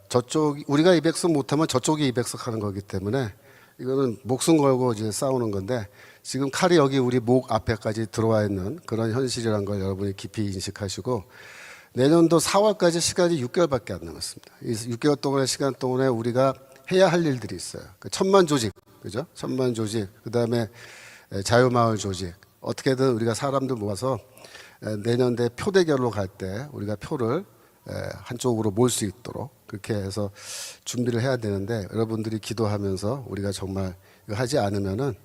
저쪽 우리가 200석 못하면 저쪽이 200석 하는 거기 때문에 이거는 목숨 걸고 이제 싸우는 건데, 지금 칼이 여기 우리 목 앞에까지 들어와 있는 그런 현실이라는 걸 여러분이 깊이 인식하시고, 내년도 4월까지 시간이 6개월밖에 안 남았습니다. 이 6개월 동안의 시간 동안에 우리가 해야 할 일들이 있어요. 그 천만 조직, 그죠? 천만 조직, 그 다음에 자유마을 조직, 어떻게든 우리가 사람들 모아서 내년대 표대결로 갈 때 우리가 표를 한쪽으로 몰 수 있도록 그렇게 해서 준비를 해야 되는데, 여러분들이 기도하면서 우리가 정말 이거 하지 않으면은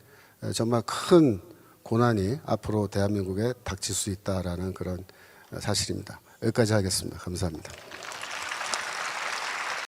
정말 큰 고난이 앞으로 대한민국에 닥칠 수 있다라는 그런 사실입니다. 여기까지 하겠습니다. 감사합니다.